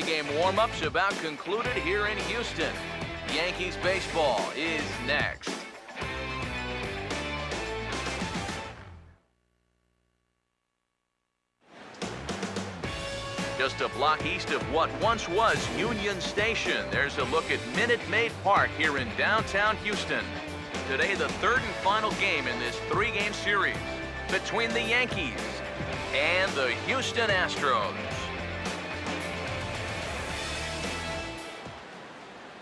Pre-game warm-ups about concluded here in Houston. Yankees baseball is next. Just a block east of what once was Union Station, there's a look at Minute Maid Park here in downtown Houston. Today, the third and final game in this three-game series between the Yankees and the Houston Astros.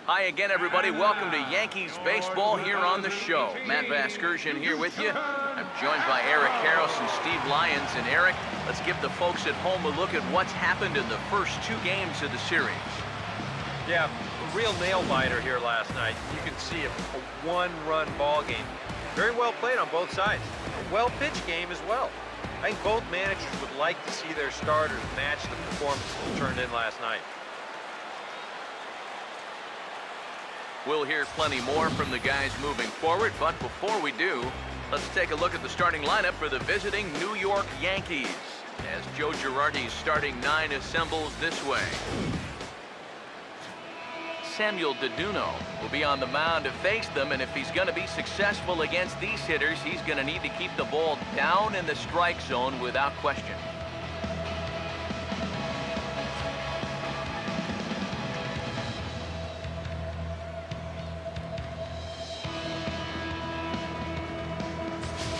Hi again, everybody. Welcome to Yankees baseball here on the show. Matt Vasgersian here with you. I'm joined by Eric Harris and Steve Lyons. And Eric, let's give the folks at home a look at what's happened in the first two games of the series. Yeah, a real nail-biter here last night. You can see a one-run ball game. Very well played on both sides. A well-pitched game as well. I think both managers would like to see their starters match the performance that turned in last night. We'll hear plenty more from the guys moving forward, but before we do, let's take a look at the starting lineup for the visiting New York Yankees as Joe Girardi's starting nine assembles this way. Samuel Deduno will be on the mound to face them, and if he's going to be successful against these hitters, he's going to need to keep the ball down in the strike zone without question.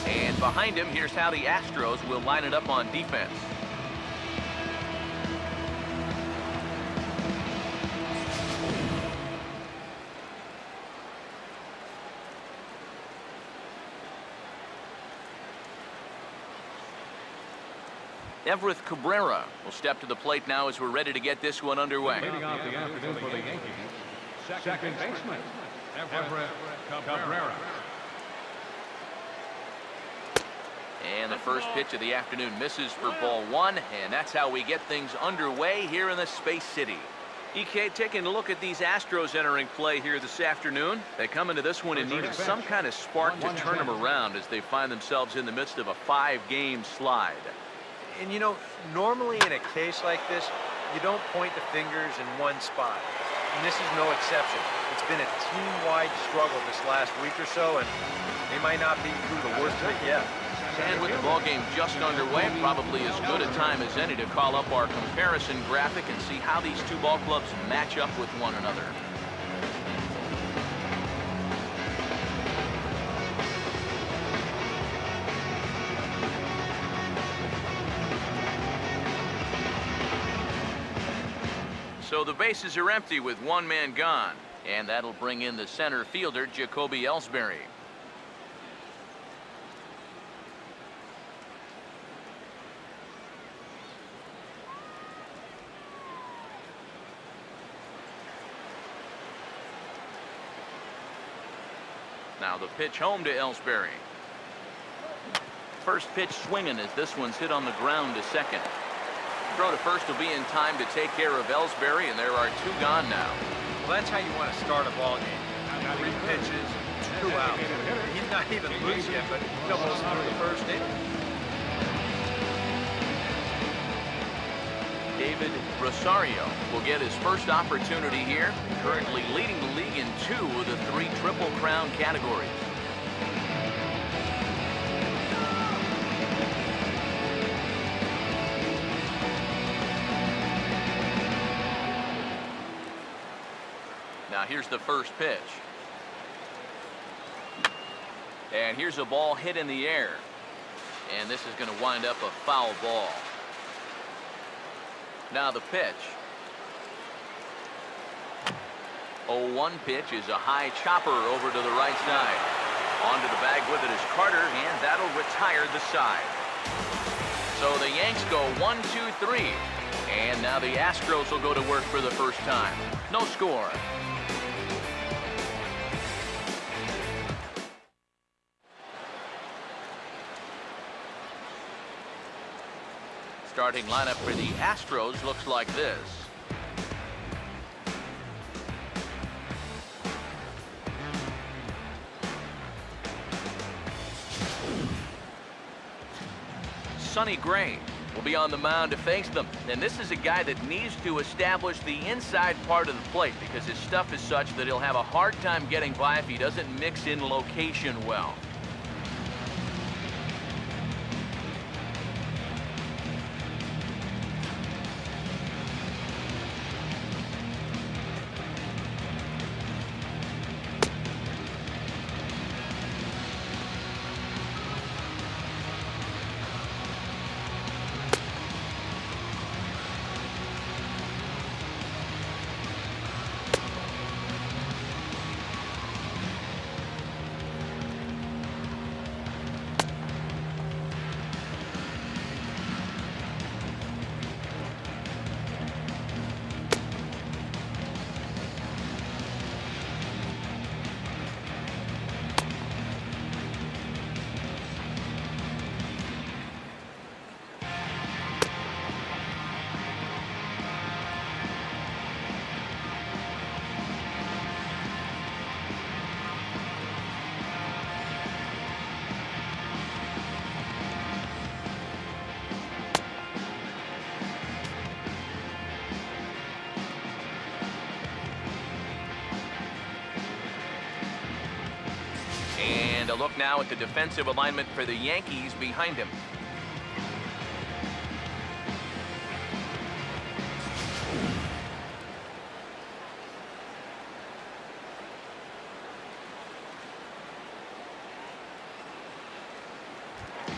And behind him, here's how the Astros will line it up on defense. Everett Cabrera will step to the plate now as we're ready to get this one underway. Leading off the afternoon for the Yankees, second baseman, Everett Cabrera. And the first pitch of the afternoon misses for ball one, and that's how we get things underway here in the Space City. EK, taking a look at these Astros entering play here this afternoon. They come into this one in need of some kind of spark to turn them around as they find themselves in the midst of a five-game slide. And you know, normally in a case like this, you don't point the fingers in one spot. And this is no exception. It's been a team-wide struggle this last week or so, and they might not be through the worst of it yet. And with the ball game just underway, probably as good a time as any to call up our comparison graphic and see how these two ball clubs match up with one another. So the bases are empty with one man gone, and that'll bring in the center fielder, Jacoby Ellsbury. Now the pitch home to Ellsbury. First pitch swinging as this one's hit on the ground to second. Throw to first will be in time to take care of Ellsbury, and there are two gone now. Well, that's how you want to start a ball game. 3 pitches, 2 outs. He's not even loose yet, but he's almost through the first inning. David Rosario will get his first opportunity here, currently leading the league in 2 of the 3 Triple Crown categories. Now here's the first pitch. And here's a ball hit in the air. And this is going to wind up a foul ball. Now the pitch. 0-1 pitch is a high chopper over to the right side. Onto the bag with it is Carter, and that'll retire the side. So the Yanks go 1-2-3. And now the Astros will go to work for the first time. No score. Starting lineup for the Astros looks like this. Sonny Gray will be on the mound to face them. And this is a guy that needs to establish the inside part of the plate because his stuff is such that he'll have a hard time getting by if he doesn't mix in location well. And a look now at the defensive alignment for the Yankees behind him.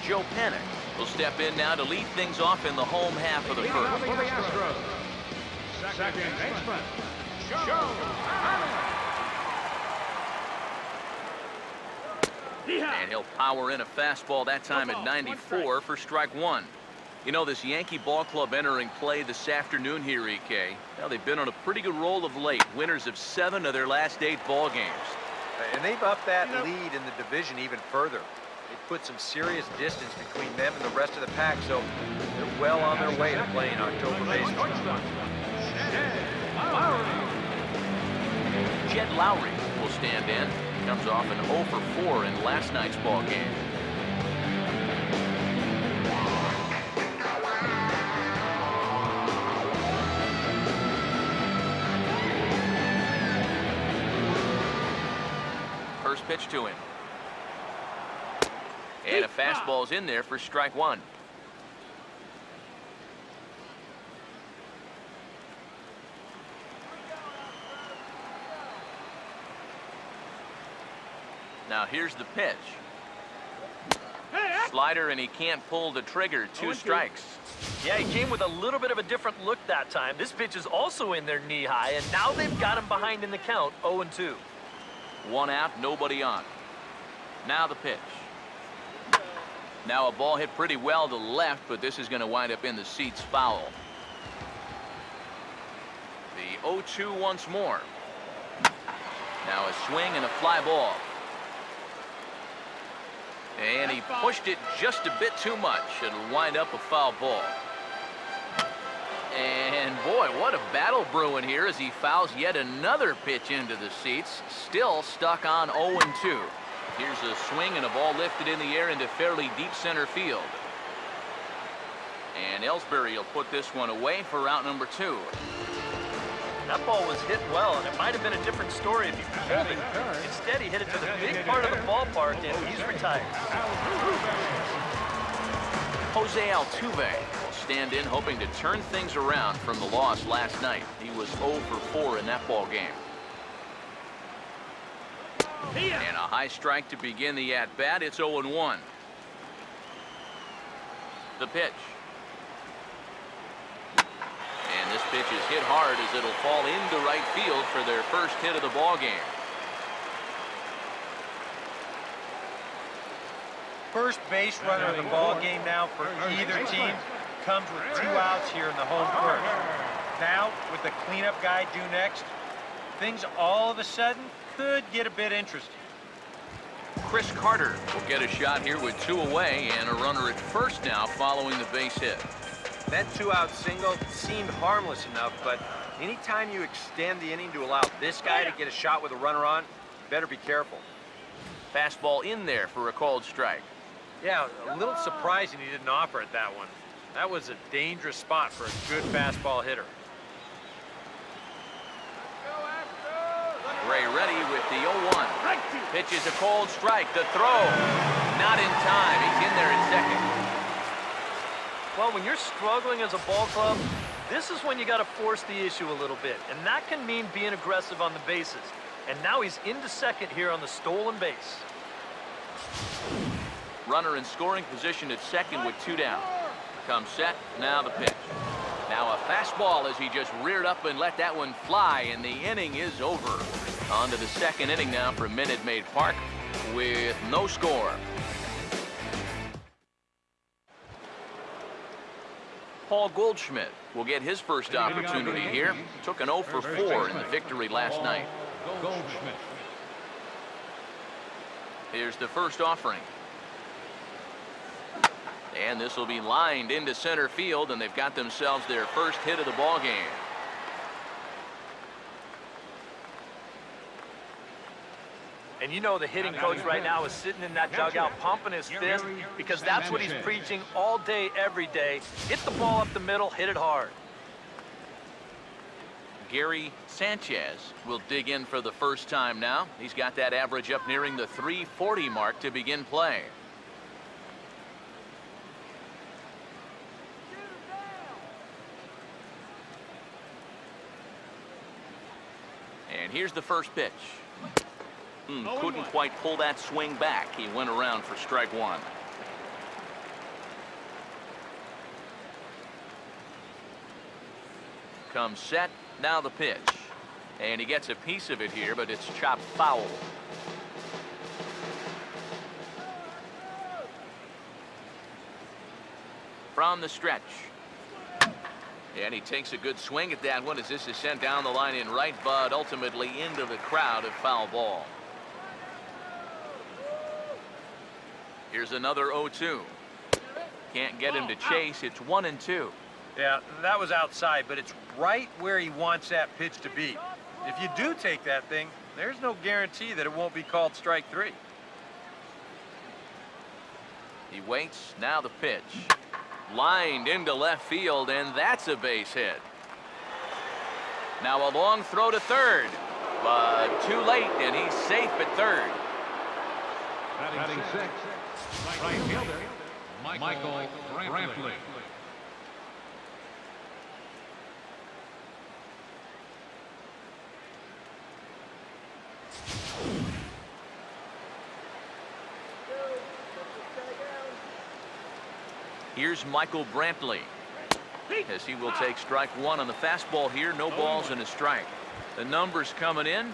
Joe Panic will step in now to lead things off in the home half of the first. For the Astros, second baseman, Joe Panic. And he'll power in a fastball that time at 94 for strike one. You know, this Yankee ball club entering play this afternoon here, EK. Now, they've been on a pretty good roll of late. Winners of 7 of their last 8 ball games. And they've upped that lead in the division even further. They put some serious distance between them and the rest of the pack, so they're well on their way to playing October baseball. Jed Lowry will stand in. Comes off an 0 for 4 in last night's ball game. First pitch to him. And a fastball's in there for strike one. Now here's the pitch. Slider, and he can't pull the trigger. 2 strikes. Yeah, he came with a little bit of a different look that time. This pitch is also in there knee high, and now they've got him behind in the count, 0-2. 1 out, nobody on. Now the pitch. Now a ball hit pretty well to left, but this is going to wind up in the seats foul. The 0-2 once more. Now a swing and a fly ball. And he pushed it just a bit too much. It'll wind up a foul ball. And boy, what a battle brewing here as he fouls yet another pitch into the seats. Still stuck on 0-2. Here's a swing and a ball lifted in the air into fairly deep center field. And Ellsbury will put this one away for out number 2. That ball was hit well, and it might have been a different story if he pulled it. Instead, he hit it to the big part of the ballpark, and he's retired. Jose Altuve will stand in, hoping to turn things around from the loss last night. He was 0 for 4 in that ball game. And a high strike to begin the at-bat. It's 0-1. The pitch. And this pitch is hit hard as it'll fall into right field for their first hit of the ball game. First base runner of the ball game now for either team comes with 2 outs here in the home first. Now, with the cleanup guy due next, things all of a sudden could get a bit interesting. Chris Carter will get a shot here with 2 away and a runner at first now following the base hit. That 2-out single seemed harmless enough, but anytime you extend the inning to allow this guy to get a shot with a runner on, you better be careful. Fastball in there for a called strike. Yeah, a little surprising he didn't offer it that one. That was a dangerous spot for a good fastball hitter. Gray ready with the 0-1. Pitches a cold strike. The throw. Not in time. He's in there in second. Well, when you're struggling as a ball club, this is when you got to force the issue a little bit. And that can mean being aggressive on the bases. And now he's into second here on the stolen base. Runner in scoring position at second with 2 down. Comes set. Now the pitch. Now a fastball as he just reared up and let that one fly, and the inning is over. On to the second inning now for Minute Maid Park with no score. Paul Goldschmidt will get his first opportunity here. Took an 0 for 4 in the victory last night. Goldschmidt. Here's the first offering. And this will be lined into center field, and they've got themselves their first hit of the ball game. And you know the hitting coach right now is sitting in that dugout pumping his fist because that's what he's preaching all day, every day. Hit the ball up the middle, hit it hard. Gary Sanchez will dig in for the first time now. He's got that average up nearing the 340 mark to begin play. And here's the first pitch. Couldn't quite pull that swing back. He went around for strike 1. Comes set. Now the pitch. And he gets a piece of it here, but it's chopped foul. From the stretch. And he takes a good swing at that one as this is sent down the line in right, but ultimately into the crowd of foul ball. Here's another 0-2. Can't get him to chase. It's 1-2. Yeah, that was outside, but it's right where he wants that pitch to be. If you do take that thing, there's no guarantee that it won't be called strike 3. He waits. Now the pitch. Lined into left field, and that's a base hit. Now a long throw to third, but too late, and he's safe at third. Batting sixth, right fielder, Michael Brantley. Here's Michael Brantley as he will take strike 1 on the fastball here. No balls and a strike. The numbers coming in.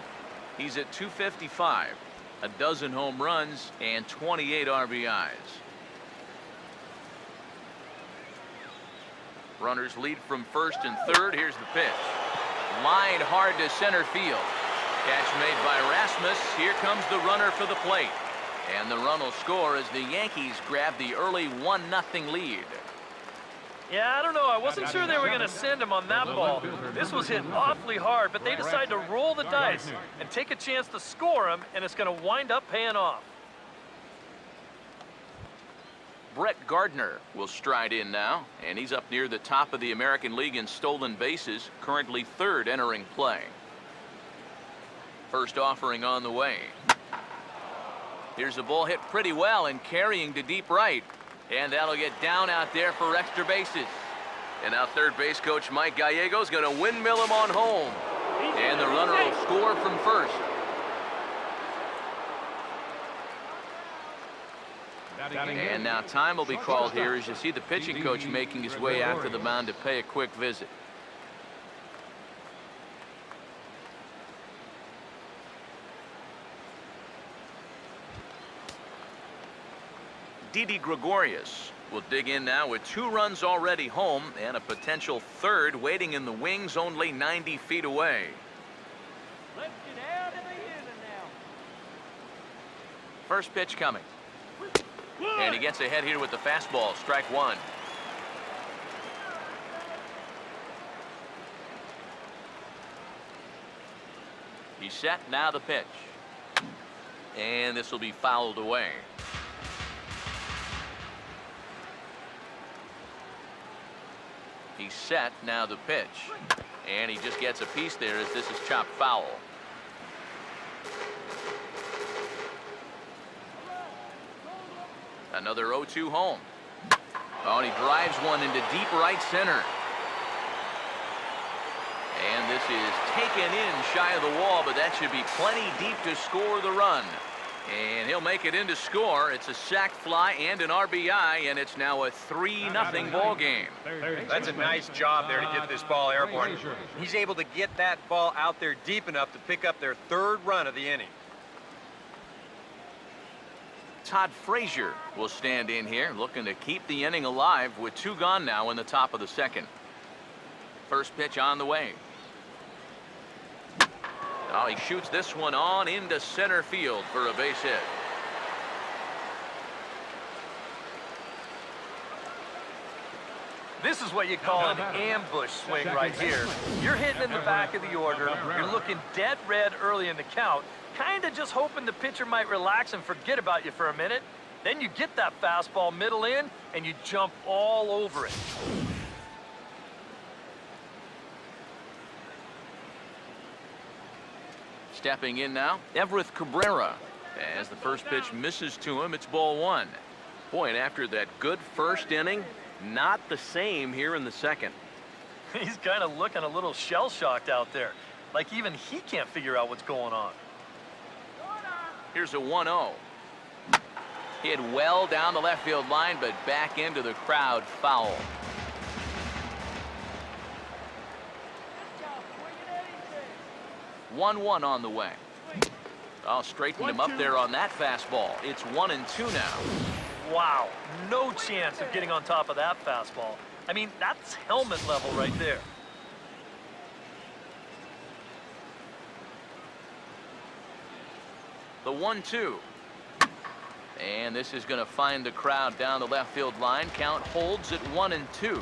He's at 255, a dozen home runs and 28 RBIs. Runners lead from first and third. Here's the pitch. Lined hard to center field. Catch made by Rasmus. Here comes the runner for the plate. And the run will score as the Yankees grab the early 1-0 lead. Yeah, I don't know. I wasn't sure they were going to send him on that ball. This was hit awfully hard, but they decided to roll the dice and take a chance to score him, and it's going to wind up paying off. Brett Gardner will stride in now, and he's up near the top of the American League in stolen bases, currently third entering play. First offering on the way. Here's a ball hit pretty well and carrying to deep right. And that'll get down out there for extra bases. And now third base coach Mike Gallego's going to windmill him on home. And the runner will score from first. And now time will be called here as you see the pitching coach making his way out to the mound to pay a quick visit. Didi Gregorius will dig in now with 2 runs already home and a potential third waiting in the wings only 90 feet away. Let's get out of the inning now. First pitch coming. And he gets ahead here with the fastball. Strike 1. He's set. Now the pitch. And this will be fouled away. He's set. Now the pitch. And he just gets a piece there as this is chopped foul. Another 0-2 home. Oh, and he drives one into deep right center. And this is taken in shy of the wall, but that should be plenty deep to score the run. And he'll make it in to score. It's a sac fly and an RBI, and it's now a 3-0 ball game. That's a nice job there to get this ball airborne. He's able to get that ball out there deep enough to pick up their 3rd run of the inning. Todd Frazier will stand in here, looking to keep the inning alive with 2 gone now in the top of the 2nd. First pitch on the way. Oh, he shoots this one on into center field for a base hit. This is what you call an ambush swing right here. You're hitting in the back of the order. You're looking dead red early in the count, kind of just hoping the pitcher might relax and forget about you for a minute. Then you get that fastball middle in, and you jump all over it. Stepping in now, Everett Cabrera. As the first pitch misses to him, it's ball 1. Boy, and after that good first inning, not the same here in the 2nd. He's kind of looking a little shell-shocked out there. Like even he can't figure out what's going on. Here's a 1-0. Hit well down the left field line, but back into the crowd, foul. One on the way. I'll straighten him up there on that fastball. It's 1-2 now. Wow, no chance of getting on top of that fastball. I mean, that's helmet level right there. The 1-2. And this is going to find the crowd down the left field line. Count holds at 1-2.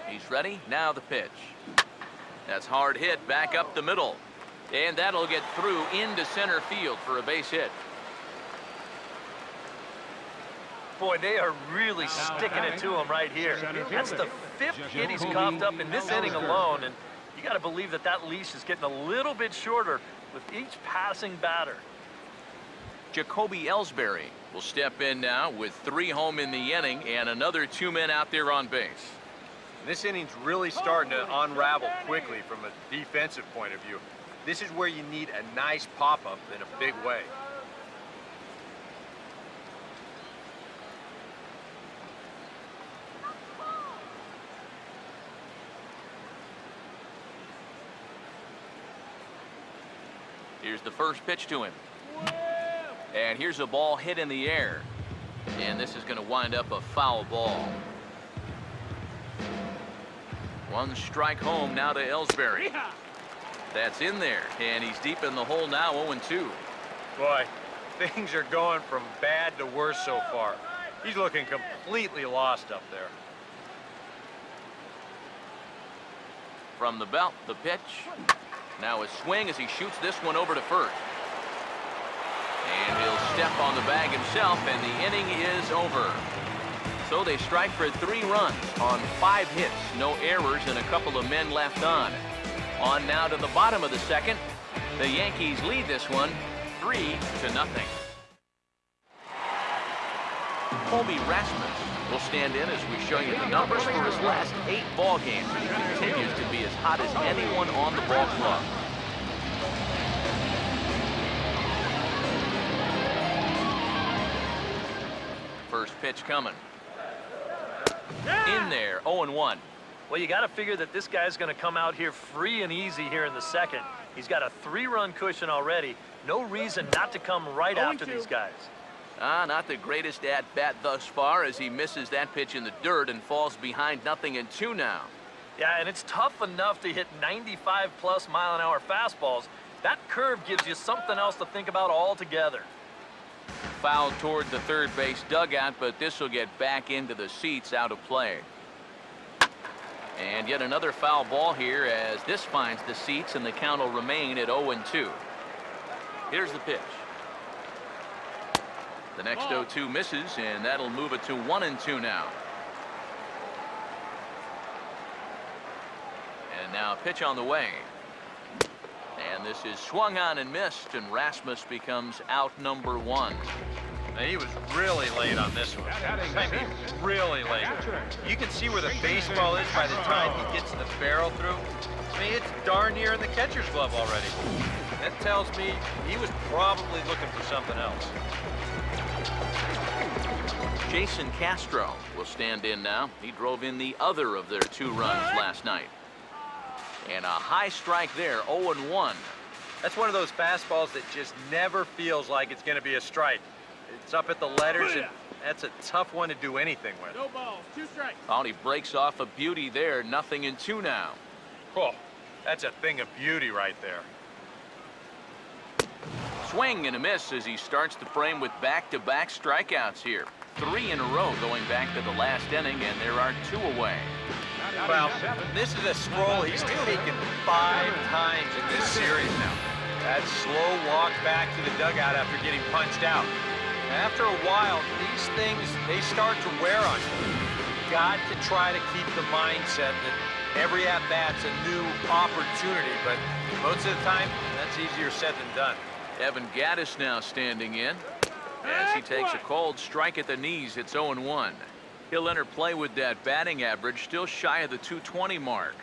He's ready. Now the pitch. That's hard hit back up the middle. And that'll get through into center field for a base hit. Boy, they are really sticking it to him right here. That's the 5th hit he's coughed up in this inning alone, and you got to believe that that leash is getting a little bit shorter with each passing batter. Jacoby Ellsbury will step in now with 3 home in the inning and another 2 men out there on base. This inning's really starting to unravel quickly from a defensive point of view. This is where you need a nice pop-up in a big way. Here's the first pitch to him. And here's a ball hit in the air. And this is going to wind up a foul ball. 1 strike home now to Ellsbury. That's in there, and he's deep in the hole now, 0-2. Boy, things are going from bad to worse so far. He's looking completely lost up there. From the belt, the pitch. Now a swing as he shoots this one over to first. And he'll step on the bag himself, and the inning is over. So they strike for 3 runs on 5 hits, no errors, and a couple of men left on. On now to the bottom of the 2nd. The Yankees lead this one 3-0. Colby Rasmus will stand in as we show you the numbers for his last 8 ball games. He continues to be as hot as anyone on the ball club. First pitch coming. In there, 0-1. Well, you got to figure that this guy's going to come out here free and easy here in the 2nd. He's got a 3-run cushion already. No reason not to come right after these guys. Not the greatest at-bat thus far as he misses that pitch in the dirt and falls behind 0-2 now. Yeah, and it's tough enough to hit 95+ mile-an-hour fastballs. That curve gives you something else to think about altogether. Fouled toward the third base dugout, but this will get back into the seats, out of play. And yet another foul ball here as this finds the seats, and the count will remain at 0-2. Here's the pitch. The next 0-2 misses, and that'll move it to 1-2 now. Now pitch on the way. And this is swung on and missed, and Rasmus becomes out number 1. Now, he was really late on this one. I mean, really late. You can see where the baseball is by the time he gets the barrel through. I mean, it's darn near in the catcher's glove already. That tells me he was probably looking for something else. Jason Castro will stand in now. He drove in the other of their 2 runs last night. And a high strike there, 0-1. That's one of those fastballs that just never feels like it's going to be a strike. It's up at the letters, and that's a tough one to do anything with. No balls, 2 strikes. Oh, he breaks off a beauty there. 0-2 now. Oh, that's a thing of beauty right there. Swing and a miss as he starts the frame with back-to-back strikeouts here. 3 in a row going back to the last inning, and there are 2 away. Well, this is a stroll he's taken 5 times in this series now. That slow walk back to the dugout after getting punched out. After a while, these things, they start to wear on you. You've got to try to keep the mindset that every at-bat's a new opportunity, but most of the time, that's easier said than done. Evan Gaddis now standing in. As he takes a cold strike at the knees, it's 0-1. He'll enter play with that batting average still shy of the 220 mark.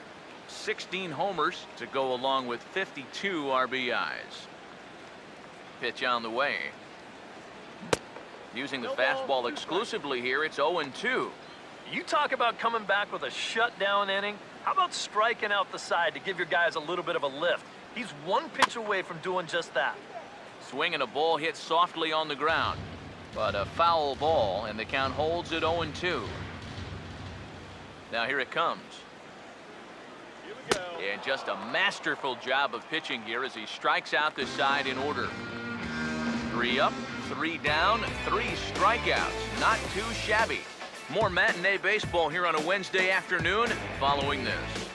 16 homers to go along with 52 RBIs. Pitch on the way. Using the fastball exclusively here, it's 0-2. You talk about coming back with a shutdown inning. How about striking out the side to give your guys a little bit of a lift? He's 1 pitch away from doing just that. Swing and a ball hit softly on the ground. But a foul ball, and the count holds at 0-2. Now here it comes. Here we go. And just a masterful job of pitching here as he strikes out the side in order. 3 up, 3 down, 3 strikeouts. Not too shabby. More matinee baseball here on a Wednesday afternoon following this.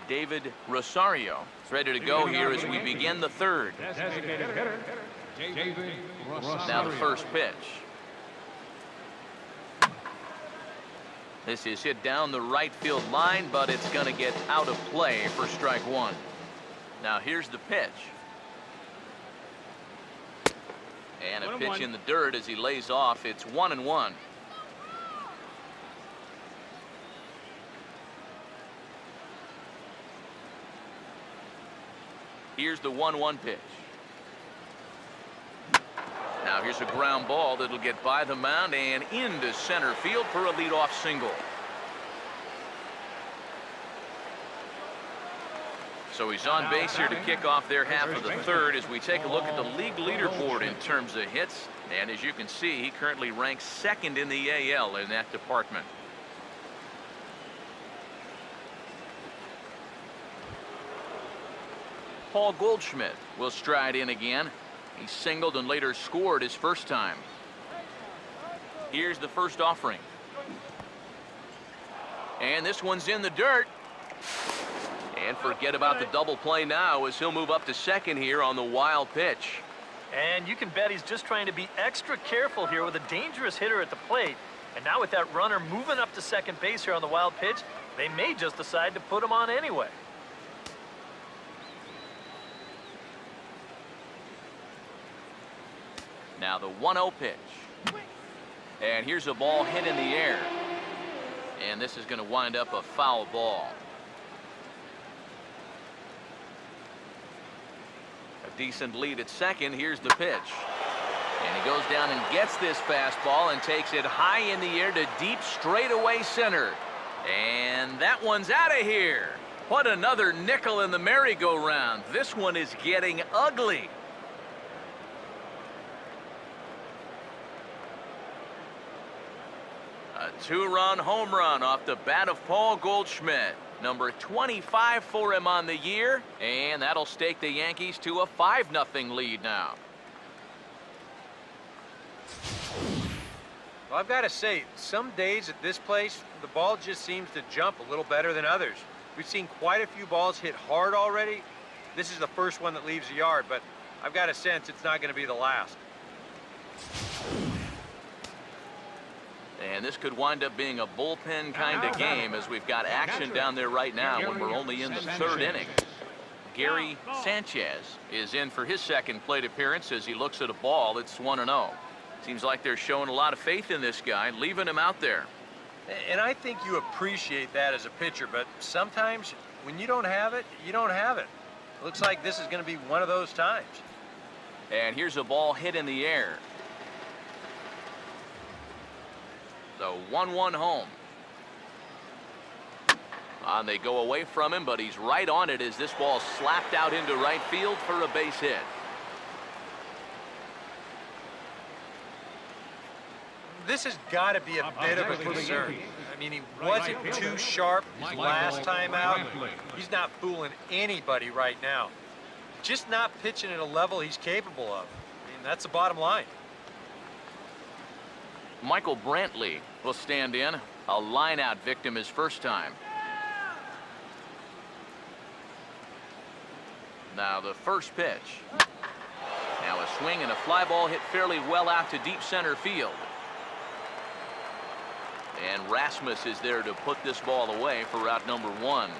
David Rosario is ready to go here as we begin the 3rd. Designated hitter, David Rosario. Now the first pitch. This is hit down the right field line, but it's going to get out of play for strike 1. Now here's the pitch. And a pitch in the dirt as he lays off. It's 1-1. Here's the 1-1 pitch. Now here's a ground ball that'll get by the mound and into center field for a leadoff single. So he's on base here to kick off their half of the 3rd as we take a look at the league leaderboard in terms of hits. And as you can see, he currently ranks 2nd in the AL in that department. Paul Goldschmidt will stride in again. He singled and later scored his first time. Here's the first offering. And this one's in the dirt. And forget about the double play now as he'll move up to 2nd here on the wild pitch. And you can bet he's just trying to be extra careful here with a dangerous hitter at the plate. And now with that runner moving up to 2nd base here on the wild pitch, they may just decide to put him on anyway. Now the 1-0 pitch. And here's a ball hit in the air. And this is going to wind up a foul ball. A decent lead at 2nd. Here's the pitch. And he goes down and gets this fastball and takes it high in the air to deep straightaway center. And that one's out of here. What another nickel in the merry-go-round. This one is getting ugly. A 2-run home run off the bat of Paul Goldschmidt. Number 25 for him on the year. And that'll stake the Yankees to a 5-0 lead now. Well, I've got to say, some days at this place, the ball just seems to jump a little better than others. We've seen quite a few balls hit hard already. This is the first one that leaves the yard, but I've got a sense it's not going to be the last. And this could wind up being a bullpen kind of game, as we've got action down there right now when we're only in the third inning. Gary Sanchez is in for his second plate appearance as he looks at a ball that's 1-0. Seems like they're showing a lot of faith in this guy, leaving him out there. And I think you appreciate that as a pitcher, but sometimes when you don't have it, you don't have it. It looks like this is going to be one of those times. And here's a ball hit in the air. The 1-1 home. And they go away from him, but he's right on it as this ball slapped out into right field for a base hit. This has got to be a bit of a concern. I mean, he wasn't too sharp his last time out. He's not fooling anybody right now. Just not pitching at a level he's capable of. I mean, that's the bottom line. Michael Brantley will stand in, a line-out victim his first time. Now the first pitch. Now a swing and a fly ball hit fairly well out to deep center field. And Rasmus is there to put this ball away for out number 1.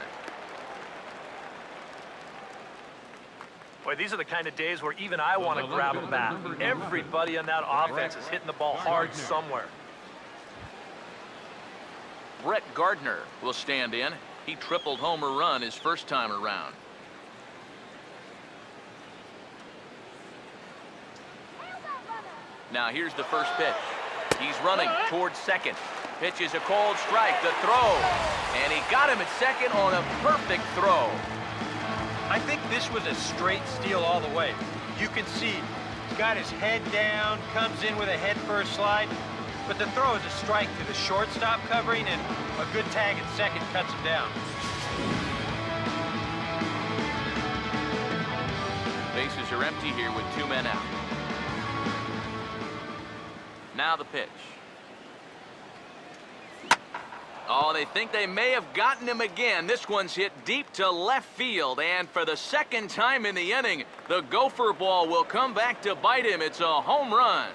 Boy, these are the kind of days where even I want to grab a bat. Everybody on that offense is hitting the ball hard somewhere. Brett Gardner will stand in. He tripled homer run his first time around. Now here's the first pitch. He's running towards second. Pitch is a cold strike. The throw. And he got him at second on a perfect throw. I think this was a straight steal all the way. You can see he's got his head down, comes in with a head first slide, but the throw is a strike to the shortstop covering, and a good tag at second cuts him down. Bases are empty here with 2 men out. Now the pitch. Oh, they think they may have gotten him again. This one's hit deep to left field, and for the second time in the inning, the gopher ball will come back to bite him. It's a home run.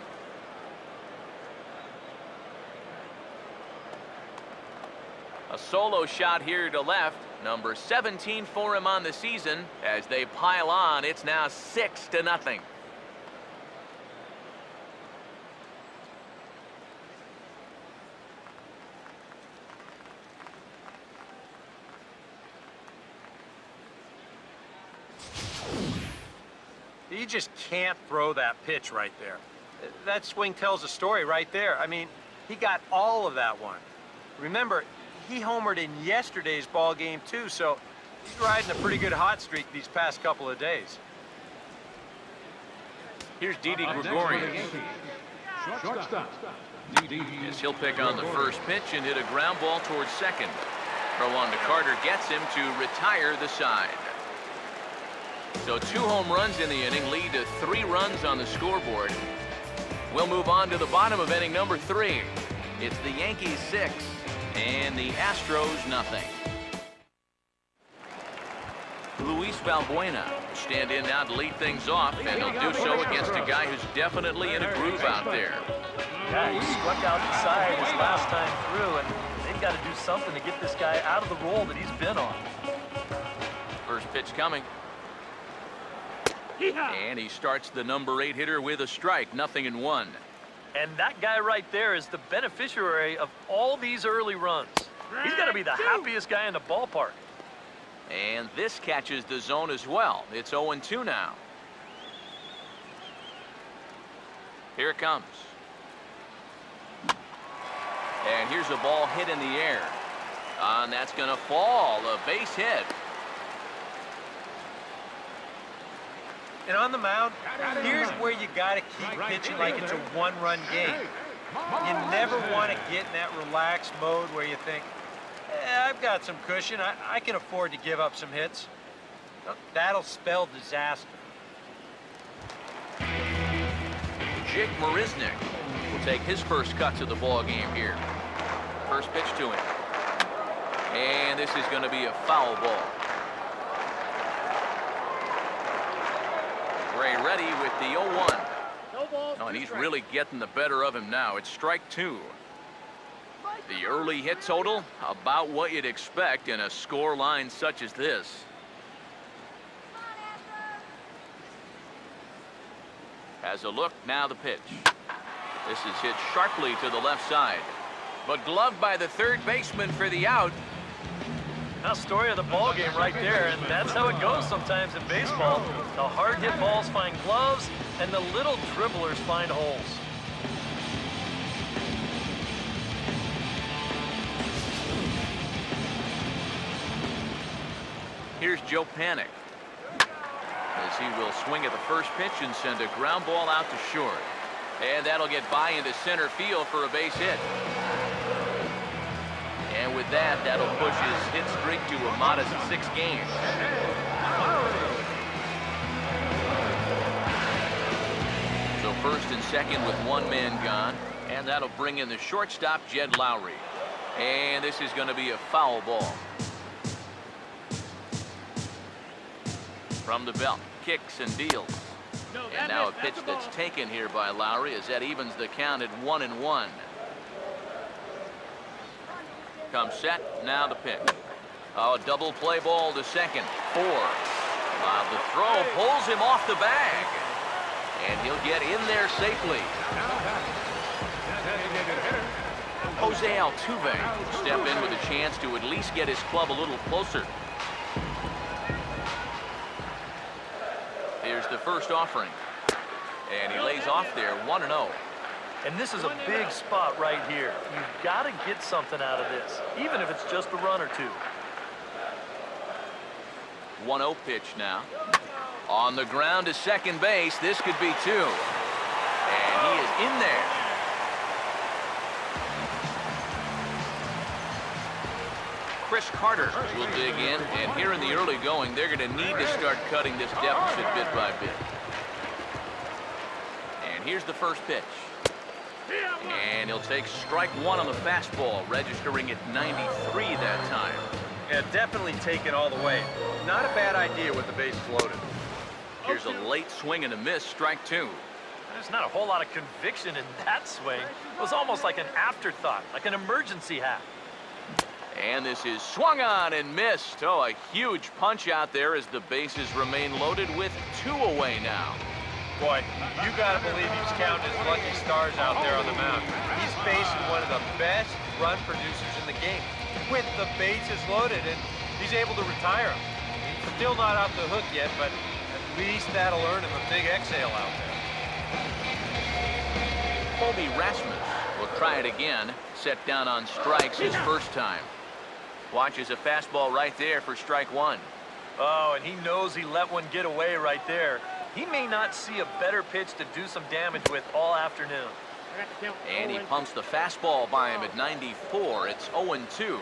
A solo shot here to left. Number 17 for him on the season. As they pile on, it's now 6-0. You just can't throw that pitch right there. That swing tells a story right there. I mean, he got all of that one. Remember, he homered in yesterday's ball game too, so he's riding a pretty good hot streak these past couple of days. Here's Didi Gregorius. Shortstop. Yes, he'll pick on the first pitch and hit a ground ball towards second. Throw on to Carter gets him to retire the side. So 2 home runs in the inning lead to 3 runs on the scoreboard. We'll move on to the bottom of inning number 3. It's the Yankees 6 and the Astros nothing. Luis Valbuena will stand in now to lead things off, and he'll do so against a guy who's definitely in a groove out there. Yeah, he struck out the side his last time through, and they've got to do something to get this guy out of the role that he's been on. First pitch coming. And he starts the number 8 hitter with a strike, 0-1. And that guy right there is the beneficiary of all these early runs. He's got to be the happiest guy in the ballpark. And this catches the zone as well. It's 0-2 now. Here it comes. And here's a ball hit in the air. And that's going to fall. A base hit. And on the mound, here's where you got to keep pitching like it's a 1-run game. You never want to get in that relaxed mode where you think, I've got some cushion. I can afford to give up some hits. That'll spell disaster. Jake Marisnick will take his first cut to the ball game here. First pitch to him. And this is going to be a foul ball. Gray ready with the 0-1. No ball. Oh, and he's really getting the better of him now. It's strike 2. The early hit total, about what you'd expect in a score line such as this. Has a look, now the pitch. This is hit sharply to the left side, but gloved by the third baseman for the out. Now, story of the ball game right there, and that's how it goes sometimes in baseball. The hard hit balls find gloves, and the little dribblers find holes. Here's Joe Panic, as he will swing at the first pitch and send a ground ball out to short. And that'll get by into center field for a base hit. And with that, that'll push his hit streak to a modest 6 games. So first and second with one man gone. And that'll bring in the shortstop, Jed Lowry. And this is going to be a foul ball. From the belt, kicks and deals. And now a pitch that's taken here by Lowry as that evens the count at 1-1. Comes set, now the pitch. Oh, double play ball to second, 4. The throw pulls him off the bag. And he'll get in there safely. Jose Altuve will step in with a chance to at least get his club a little closer. Here's the first offering. And he lays off there, 1-0. And this is a big spot right here. You've got to get something out of this, even if it's just a run or two. 1-0 pitch now. On the ground to second base, this could be 2. And he is in there. Chris Carter will dig in, and here in the early going, they're going to need to start cutting this deficit bit by bit. And here's the first pitch. And he'll take strike 1 on the fastball, registering at 93 that time. Yeah, definitely take it all the way. Not a bad idea with the bases loaded. Here's a late swing and a miss, strike 2. There's not a whole lot of conviction in that swing. It was almost like an afterthought, like an emergency hack. And this is swung on and missed. Oh, a huge punch out there as the bases remain loaded with 2 away now. Boy, you got to believe he's counting his lucky stars out there on the mound. He's facing one of the best run producers in the game with the bases loaded, and he's able to retire him. He's still not off the hook yet, but at least that'll earn him a big exhale out there. Colby Rasmus will try it again. Set down on strikes his first time. Watches a fastball right there for strike 1. Oh, and he knows he let one get away right there. He may not see a better pitch to do some damage with all afternoon. And he pumps the fastball by him at 94. It's 0-2.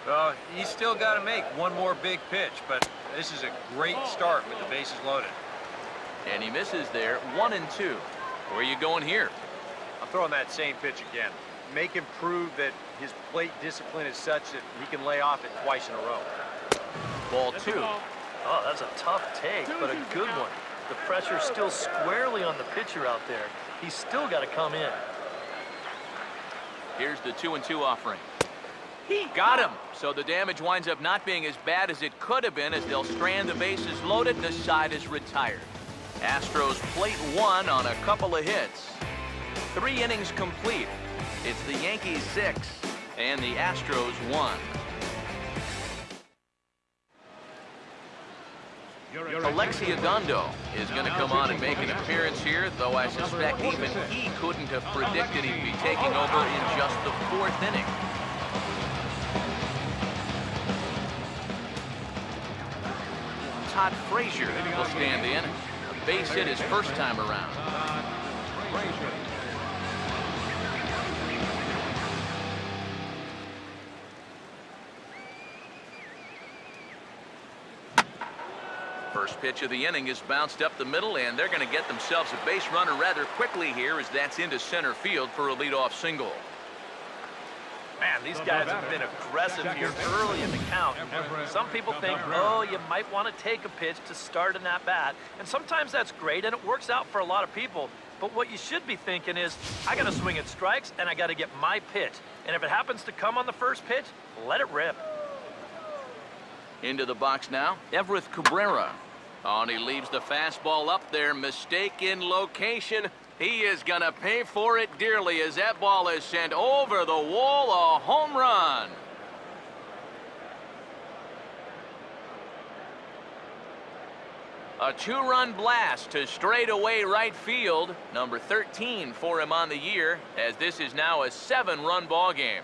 Well, he's still got to make one more big pitch, but this is a great start with the bases loaded. And he misses there, 1-2. Where are you going here? I'm throwing that same pitch again. Make him prove that his plate discipline is such that he can lay off it twice in a row. Ball 2. Oh, that's a tough take, but a good one. The pressure's still squarely on the pitcher out there. He's still got to come in. Here's the 2-2 offering. He got him. So the damage winds up not being as bad as it could have been as they'll strand the bases loaded. The side is retired. Astros plate 1 on a couple of hits. 3 innings complete. It's the Yankees 6 and the Astros 1. Alexi Agondo is going to come on and make an appearance here, though I suspect even he couldn't have predicted he'd be taking over in just the 4th inning. Todd Frazier will stand in. A base hit his first time around. First pitch of the inning is bounced up the middle, and they're going to get themselves a base runner rather quickly here as that's into center field for a leadoff single. Man, these guys have been aggressive here early in the count. Some people think, oh, you might want to take a pitch to start an at-bat, and sometimes that's great, and it works out for a lot of people. But what you should be thinking is, I got to swing at strikes, and I got to get my pitch. And if it happens to come on the first pitch, let it rip. Into the box now, Everett Cabrera. Oh, and he leaves the fastball up there. Mistake in location. He is going to pay for it dearly as that ball is sent over the wall. A home run. A two-run blast to straightaway right field. Number 13 for him on the year, as this is now a 7-run ball game.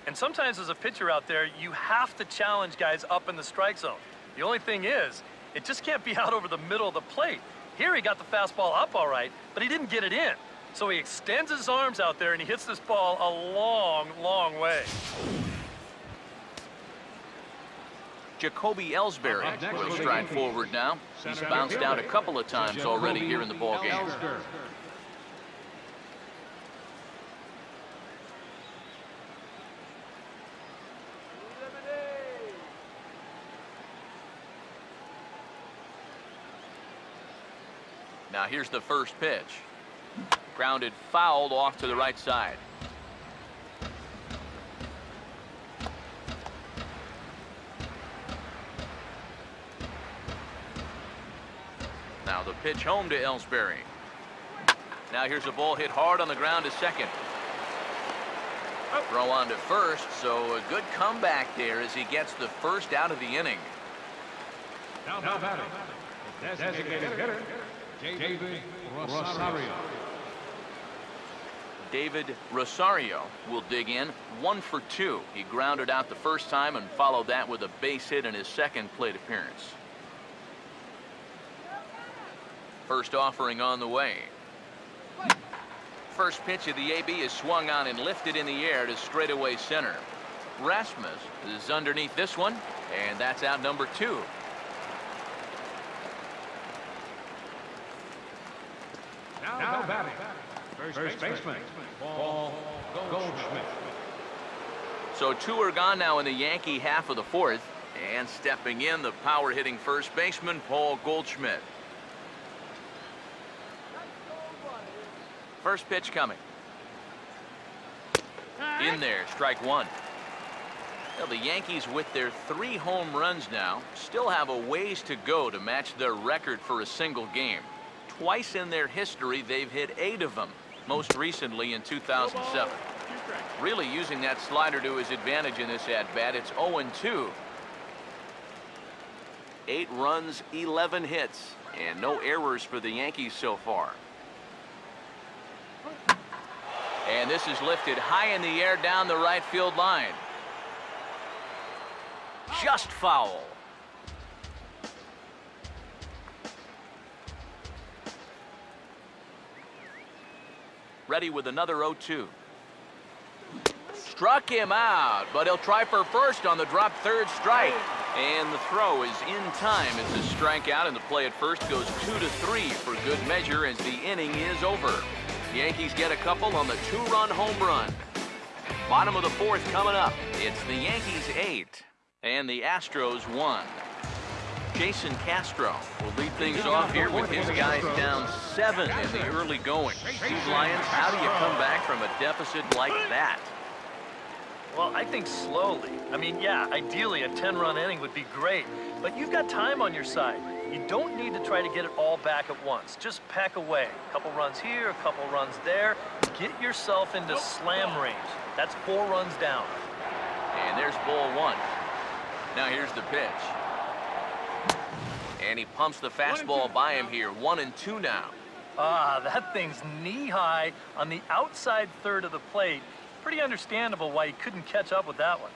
And sometimes as a pitcher out there, you have to challenge guys up in the strike zone. The only thing is, it just can't be out over the middle of the plate. Here he got the fastball up all right, but he didn't get it in. So he extends his arms out there and he hits this ball a long, long way. Jacoby Ellsbury will stride forward now. He's bounced out a couple of times already here in the ballgame. Now here's the first pitch. Grounded fouled off to the right side. Now the pitch home to Ellsbury. Now here's a ball hit hard on the ground to second. Throw on to first, so a good comeback there as he gets the first out of the inning. Now batting, designated hitter, David Rosario. David Rosario will dig in 1 for 2. He grounded out the first time and followed that with a base hit in his second plate appearance. First offering on the way. First pitch of the AB is swung on and lifted in the air to straightaway center. Rasmus is underneath this one, and that's out number 2. Now batting, first baseman, Paul Goldschmidt. So 2 are gone now in the Yankee half of the 4th, and stepping in, the power-hitting first baseman, Paul Goldschmidt. First pitch coming. In there, strike 1. Well, the Yankees, with their 3 home runs now, still have a ways to go to match their record for a single game. Twice in their history, they've hit 8 of them, most recently in 2007. Really using that slider to his advantage in this at-bat. It's 0-2. 8 runs, 11 hits, and no errors for the Yankees so far. And this is lifted high in the air down the right field line. Just foul. Ready with another 0-2. Struck him out, but he'll try for first on the drop third strike. And the throw is in time. It's a strikeout, and the play at first goes 2-3 for good measure as the inning is over. The Yankees get a couple on the 2-run home run. Bottom of the 4th coming up. It's the Yankees 8 and the Astros 1. Jason Castro will lead things off here with his guys down 7 in the early going. Steve Lyons, how do you come back from a deficit like that? Well, I think slowly. I mean, yeah, ideally a 10-run inning would be great, but you've got time on your side. You don't need to try to get it all back at once. Just pack away. A couple runs here, a couple runs there. Get yourself into slam range. That's 4 runs down. And there's ball 1. Now here's the pitch. And he pumps the fastball by him here. 1-2 now. Ah, that thing's knee-high on the outside third of the plate. Pretty understandable why he couldn't catch up with that one.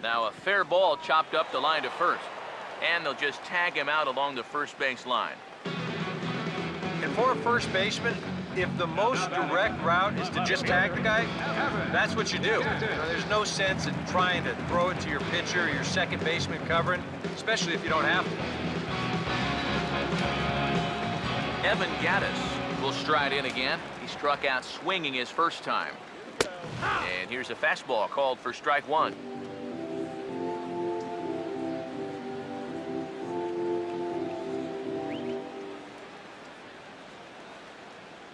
Now a fair ball chopped up the line to first. And they'll just tag him out along the first base line. And for a first baseman, if the most direct route is to just tag the guy, that's what you do. There's no sense in trying to throw it to your pitcher or your second baseman covering, especially if you don't have to. Evan Gaddis will stride in again. He struck out swinging his first time. And here's a fastball called for strike one.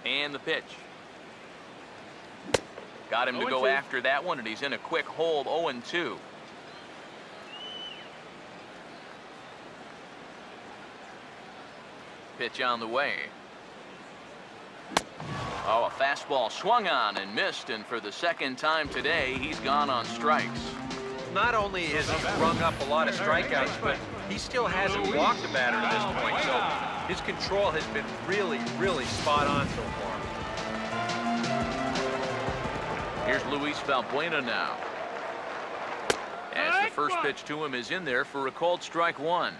And the pitch. Got him to go after that one, and he's in a quick hold, 0-2. Pitch on the way. Oh, a fastball swung on and missed, and for the second time today, he's gone on strikes. Not only has he rung up a lot of strikeouts, but he still hasn't walked a batter to this point, so his control has been really, really spot on so far. Here's Luis Valbuena now. As the first pitch to him is in there for a called strike one.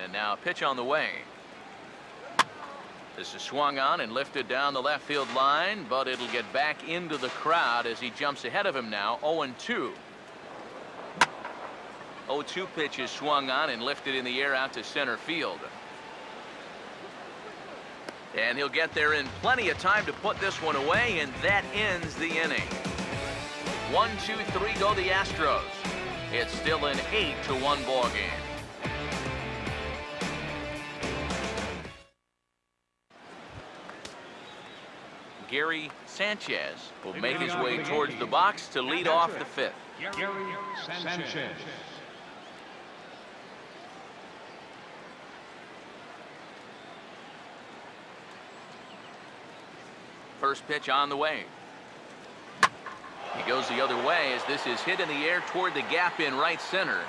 And now a pitch on the way. This is swung on and lifted down the left field line, but it'll get back into the crowd as he jumps ahead of him now, 0-2. 0-2 pitch is swung on and lifted in the air out to center field. And he'll get there in plenty of time to put this one away, and that ends the inning. 1-2-3 go the Astros. It's still an 8-1 ball game. Gary Sanchez will make his way towards the box to lead off the fifth. Gary Sanchez. First pitch on the way. He goes the other way as this is hit in the air toward the gap in right center.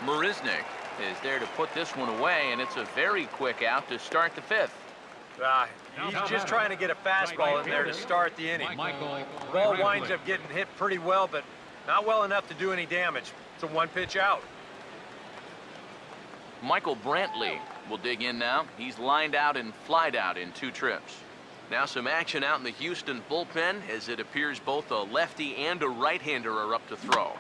Marisnick is there to put this one away, and it's a very quick out to start the fifth. He's just trying to get a fastball in there to start the inning. Ball winds up getting hit pretty well, but not well enough to do any damage. It's a one-pitch out. Michael Brantley will dig in now. He's lined out and flied out in 2 trips. Now some action out in the Houston bullpen as it appears both a lefty and a right-hander are up to throw.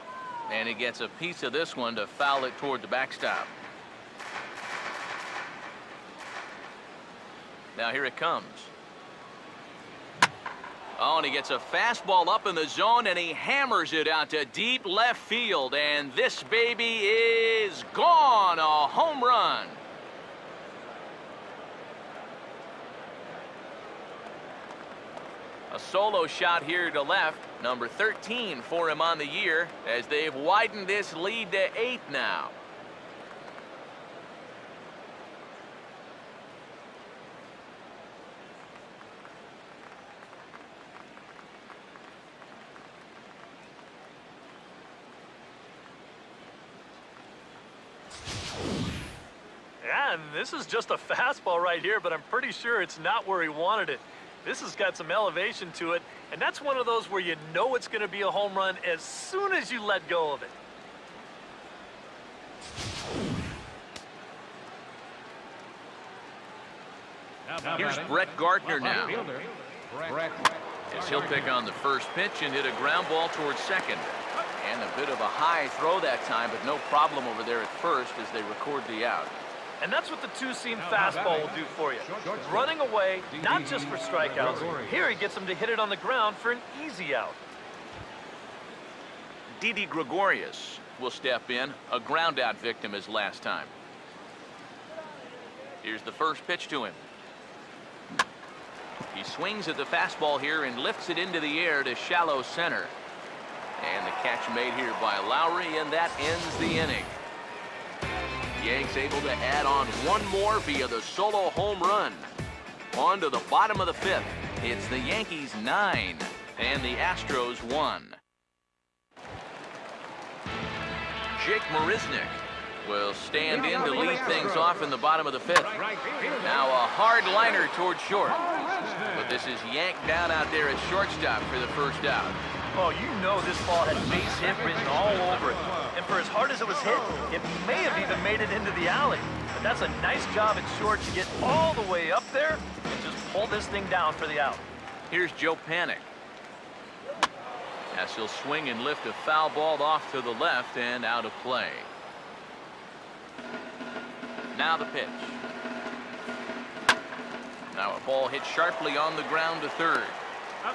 And he gets a piece of this one to foul it toward the backstop. Now here it comes. Oh, and he gets a fastball up in the zone, and he hammers it out to deep left field. And this baby is gone. A home run. A solo shot here to left. Number 13 for him on the year as they've widened this lead to 8 now. Yeah, and this is just a fastball right here, but I'm pretty sure it's not where he wanted it. This has got some elevation to it, and that's one of those where you know it's going to be a home run as soon as you let go of it. Here's Brett Gardner now. As he'll pick on the first pitch and hit a ground ball towards second. And a bit of a high throw that time, but no problem over there at first as they record the out. And that's what the two-seam fastball will do for you. Running away, not just for strikeouts. Here he gets him to hit it on the ground for an easy out. Didi Gregorius will step in, a ground out victim as last time. Here's the first pitch to him. He swings at the fastball here and lifts it into the air to shallow center. And the catch made here by Lowry, and that ends the inning. Yanks able to add on one more via the solo home run. On to the bottom of the fifth. It's the Yankees 9 and the Astros 1. Jake Marisnick will stand in to lead things off in the bottom of the fifth. Now a hard liner towards short. But this is yanked down out there at shortstop for the first out. Oh, you know this ball had base hit written all over it. And for as hard as it was hit, it may have even made it into the alley. But that's a nice job at short to get all the way up there and just pull this thing down for the out. Here's Joe Panic. as he'll swing and lift a foul ball off to the left and out of play. Now the pitch. Now a ball hit sharply on the ground to third.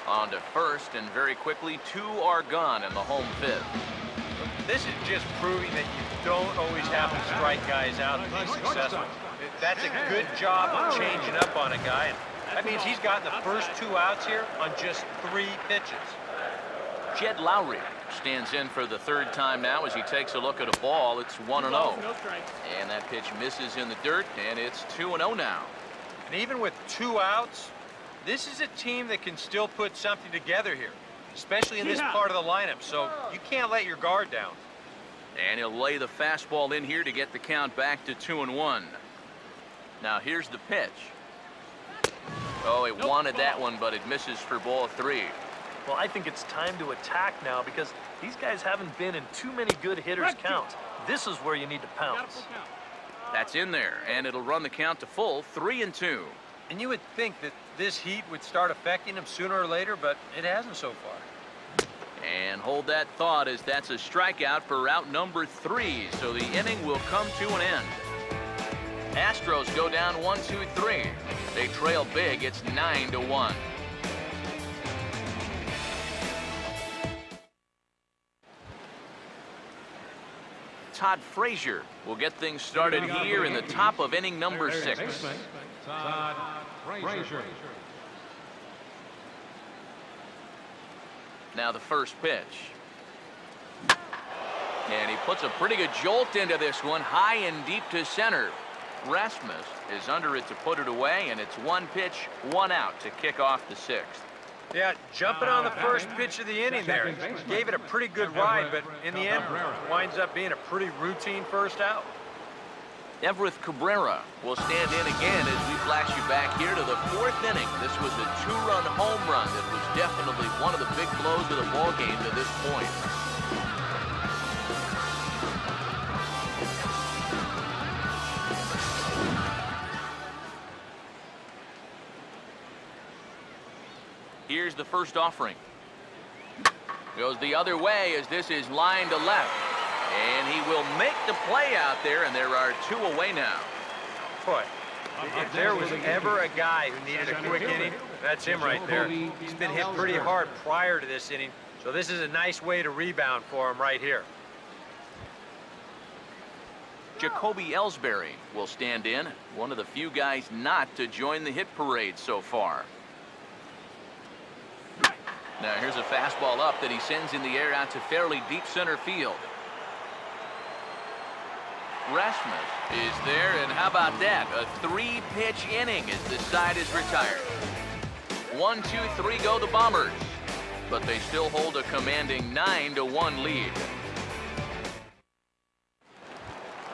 On to first, and very quickly 2 are gone in the home fifth. This is just proving that you don't always have to strike guys out to be successful. That's a good job of changing up on a guy. And that means he's gotten the first 2 outs here on just 3 pitches. Jed Lowry stands in for the 3rd time now as he takes a look at a ball. It's 1-0. And that pitch misses in the dirt, and it's 2-0 now. And even with 2 outs, this is a team that can still put something together here, especially in this part of the lineup, so you can't let your guard down. And he'll lay the fastball in here to get the count back to 2-1. Now here's the pitch. Oh, it wanted that one, but it misses for ball 3. Well, I think it's time to attack now because these guys haven't been in too many good hitters' counts. This is where you need to pounce. That's in there, and it'll run the count to full 3-2. And you would think that this heat would start affecting him sooner or later, but it hasn't so far. And hold that thought, as that's a strikeout for out number 3, so the inning will come to an end. Astros go down 1-2-3. They trail big. It's 9-1. Todd Frazier will get things started here in the top of inning number 6. Todd Frazier. Now the first pitch. And he puts a pretty good jolt into this one, high and deep to center. Rasmus is under it to put it away, and it's 1 pitch, 1 out to kick off the 6th. Yeah, jumping on the first pitch of the inning there. Gave it a pretty good ride, but in the end, winds up being a pretty routine first out. Everett Cabrera will stand in again as we flash you back here to the 4th inning. This was a 2-run home run that was definitely one of the big blows of the ball game to this point. Here's the first offering. Goes the other way as this is lined to left. And he will make the play out there, and there are 2 away now. Boy, if there was ever a guy who needed a quick inning, that's him right there. He's been hit pretty hard prior to this inning, so this is a nice way to rebound for him right here. Jacoby Ellsbury will stand in, one of the few guys not to join the hit parade so far. Now here's a fastball up that he sends in the air out to fairly deep center field. Rasmus is there, and how about that? A 3-pitch inning as the side is retired. 1, 2, 3 go the Bombers, but they still hold a commanding 9-1 lead.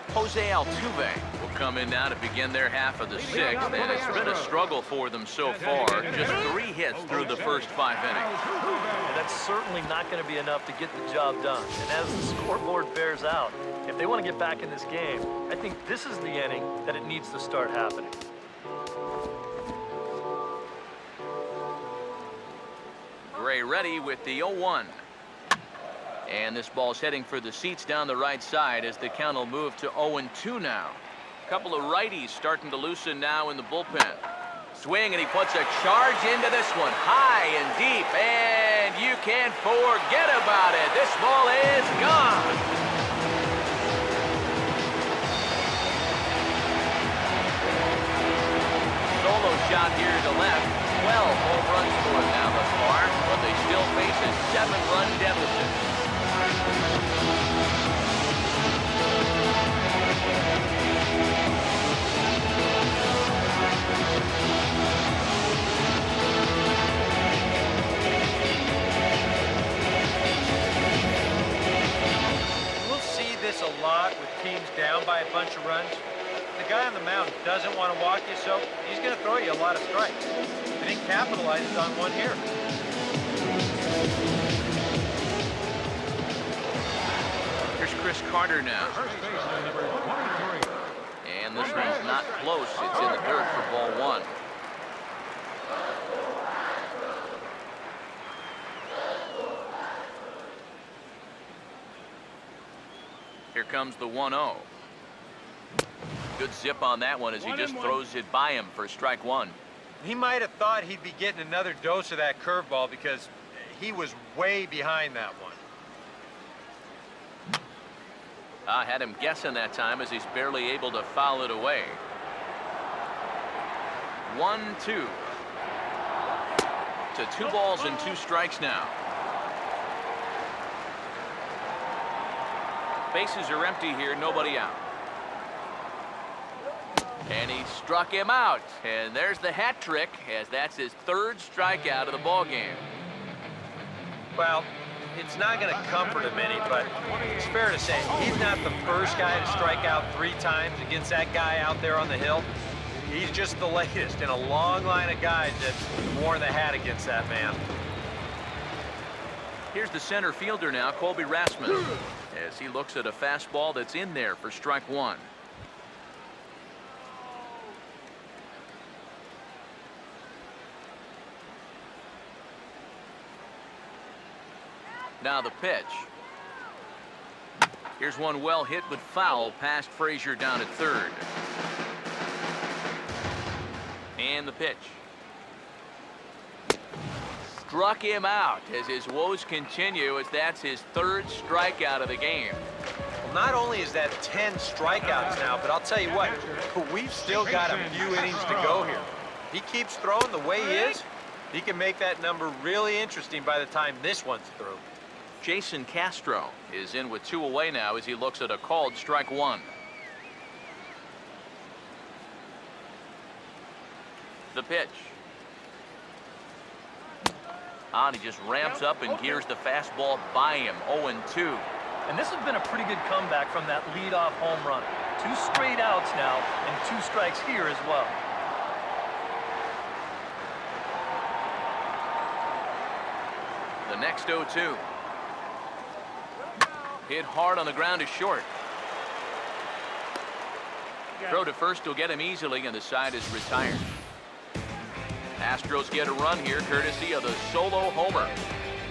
Jose Altuve will come in now to begin their half of the 6th, and it's been a struggle for them so far. Just 3 hits through the first 5 innings. And that's certainly not going to be enough to get the job done. And as the scoreboard bears out, if they want to get back in this game, I think this is the inning that it needs to start happening. Gray ready with the 0-1. And this ball's heading for the seats down the right side as the count will move to 0-2 now. A couple of righties starting to loosen now in the bullpen. Swing, and he puts a charge into this one, high and deep, and you can't forget about it. This ball is gone. Solo shot here to left. 12 home runs for him now thus far, but they still face a 7-run deficit. We'll see this a lot with teams down by a bunch of runs. The guy on the mound doesn't want to walk you, so he's going to throw you a lot of strikes. And he capitalizes on one here. Here's Chris Carter now. And this one's not close. It's in the dirt for ball 1. Here comes the 1-0. Good zip on that one as he just throws it by him for strike one. He might have thought he'd be getting another dose of that curveball because he was way behind that one. I had him guessing that time as he's barely able to foul it away. 1-2. To 2 balls and 2 strikes now. Bases are empty here, nobody out. And he struck him out. And there's the hat trick, as that's his 3rd strikeout of the ball game. Well, it's not going to comfort him any, but it's fair to say he's not the first guy to strike out 3 times against that guy out there on the hill. He's just the latest in a long line of guys that's worn the hat against that man. Here's the center fielder now, Colby Rasmus, as he looks at a fastball that's in there for strike one. Now the pitch. Here's one well hit but foul past Frazier down at third. And the pitch. Struck him out as his woes continue, as that's his 3rd strikeout of the game. Well, not only is that 10 strikeouts now, but I'll tell you what, we've still got a few innings to go here. If he keeps throwing the way he is, he can make that number really interesting by the time this one's through. Jason Castro is in with 2 away now as he looks at a called strike one. The pitch. On, he just ramps up and gears the fastball by him. 0-2. And this has been a pretty good comeback from that leadoff home run. 2 straight outs now and 2 strikes here as well. The next 0-2. Hit hard on the ground is short. Throw to first will get him easily, and the side is retired. Astros get a run here courtesy of the solo homer.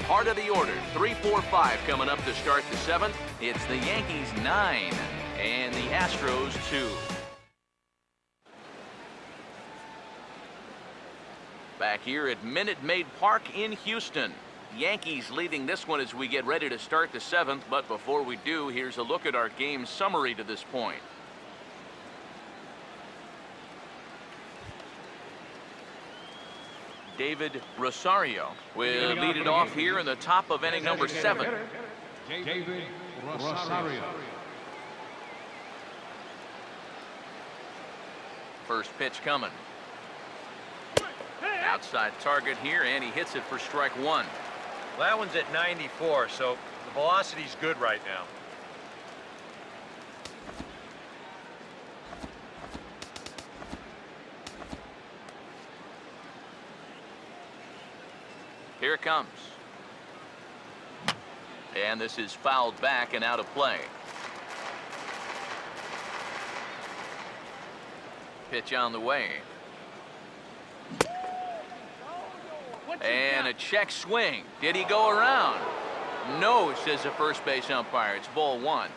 Part of the order, 3-4-5 coming up to start the 7th. It's the Yankees 9 and the Astros 2. Back here at Minute Maid Park in Houston. Yankees leading this one as we get ready to start the 7th. But before we do, here's a look at our game summary to this point. David Rosario will lead it off here in the top of inning number 7. David Rosario. First pitch coming. Outside target here, and he hits it for strike one. Well, that one's at 94, so the velocity's good right now. Here it comes. And this is fouled back and out of play. Pitch on the way. And a check swing. Did he go around? No, says the first base umpire. It's ball one.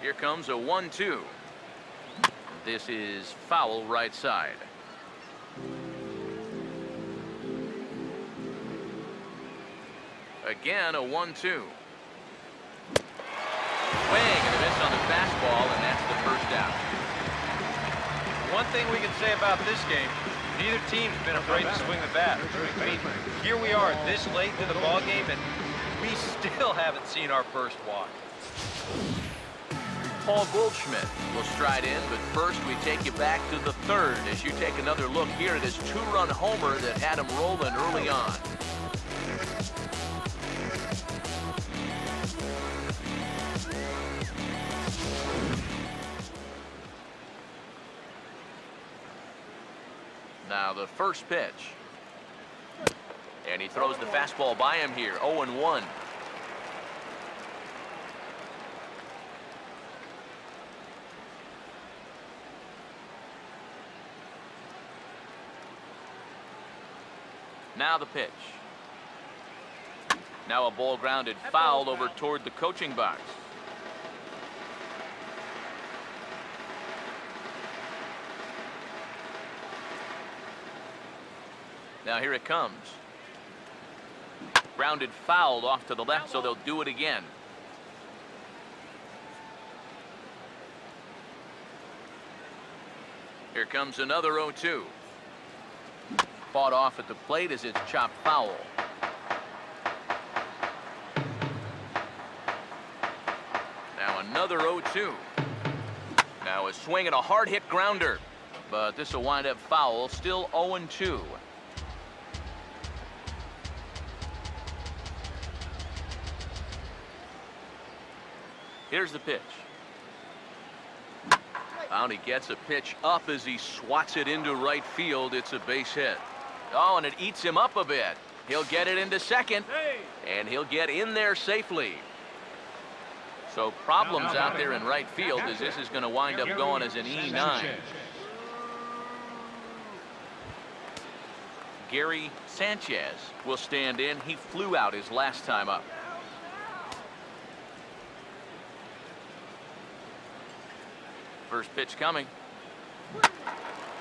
Here comes a 1-2. This is foul right side. Again, a 1-2. Swing and a miss on the fastball, and that's the first out. One thing we can say about this game, neither team's been afraid to swing the bat. I mean, here we are this late in the ball game, and we still haven't seen our first walk. Paul Goldschmidt will stride in, but first we take you back to the 3rd as you take another look here at his 2-run homer that had him rolling early on. Now the first pitch. And he throws the fastball by him here. 0-1. Now the pitch. Now a ball grounded foul over toward the coaching box. Now here it comes. Grounded foul off to the left, so they'll do it again. Here comes another 0-2. Fought off at the plate as it's chopped foul. Now another 0-2. Now a swing and a hard hit grounder. But this will wind up foul, still 0-2. Here's the pitch. He gets a pitch up as he swats it into right field. It's a base hit. Oh, and it eats him up a bit. He'll get it into second, and he'll get in there safely. So problems out there in right field as this is going to wind up going as an E9. Gary Sanchez will stand in. He flew out his last time up. First pitch coming.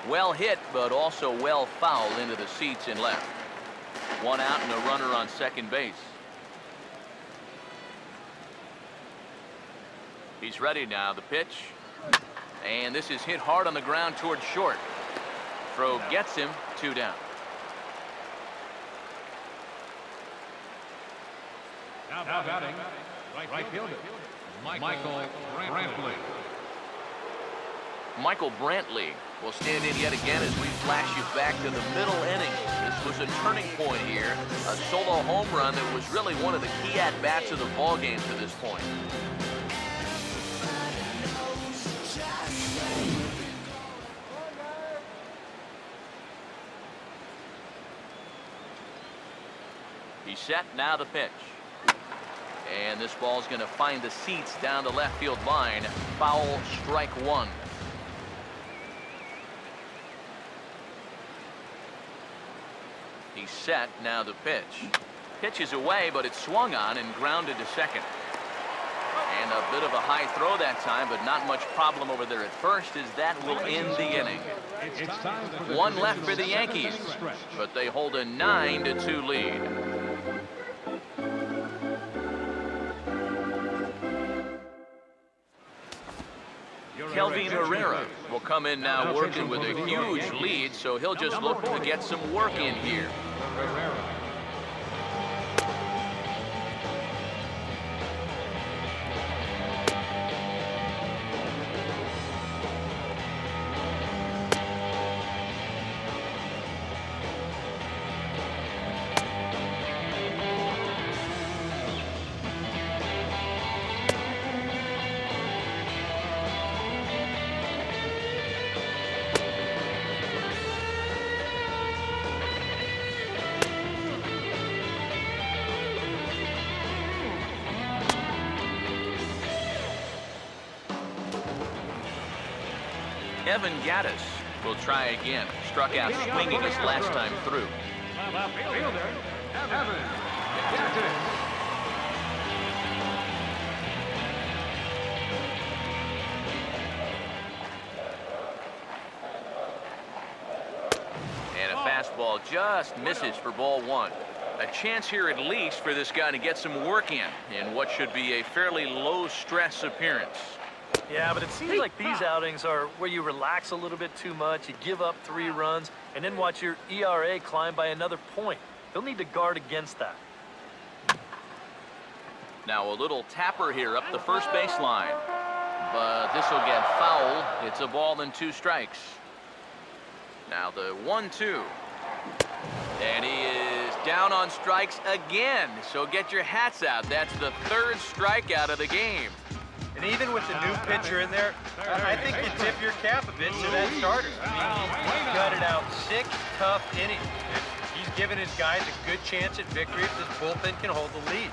Well hit, but also well fouled into the seats in left. One out and a runner on second base. He's ready now. The pitch. And this is hit hard on the ground towards short. Throw gets him. 2 down. Now batting, right fielder, Michael Brantley. Michael Brantley will stand in yet again as we flash you back to the middle innings. This was a turning point here. A solo home run that was really one of the key at-bats of the ball game to this point. He's set, now the pitch. And this ball's going to find the seats down the left field line. Foul, strike 1. He's set, now the pitch. Pitch is away, but it's swung on and grounded to second. And a bit of a high throw that time, but not much problem over there at first, as that will end the inning. One left for the Yankees, but they hold a 9-2 lead. Kelvin Herrera will come in now working with a huge lead, so he'll just look to get some work in here. Evan Gaddis will try again. Struck out swinging his last time through. And a fastball just misses for ball 1. A chance here at least for this guy to get some work in what should be a fairly low-stress appearance. Yeah, but it seems like these outings are where you relax a little bit too much, you give up 3 runs, and then watch your ERA climb by another point. They'll need to guard against that. Now a little tapper here up the first baseline. But this will get foul. It's a ball and 2 strikes. Now the 1-2. And he is down on strikes again. So get your hats out. That's the 3rd strikeout of the game. And even with the new pitcher in there, I think you tip your cap a bit to that starter. I mean, he gutted out 6 tough innings. He's given his guys a good chance at victory if this bullpen can hold the lead.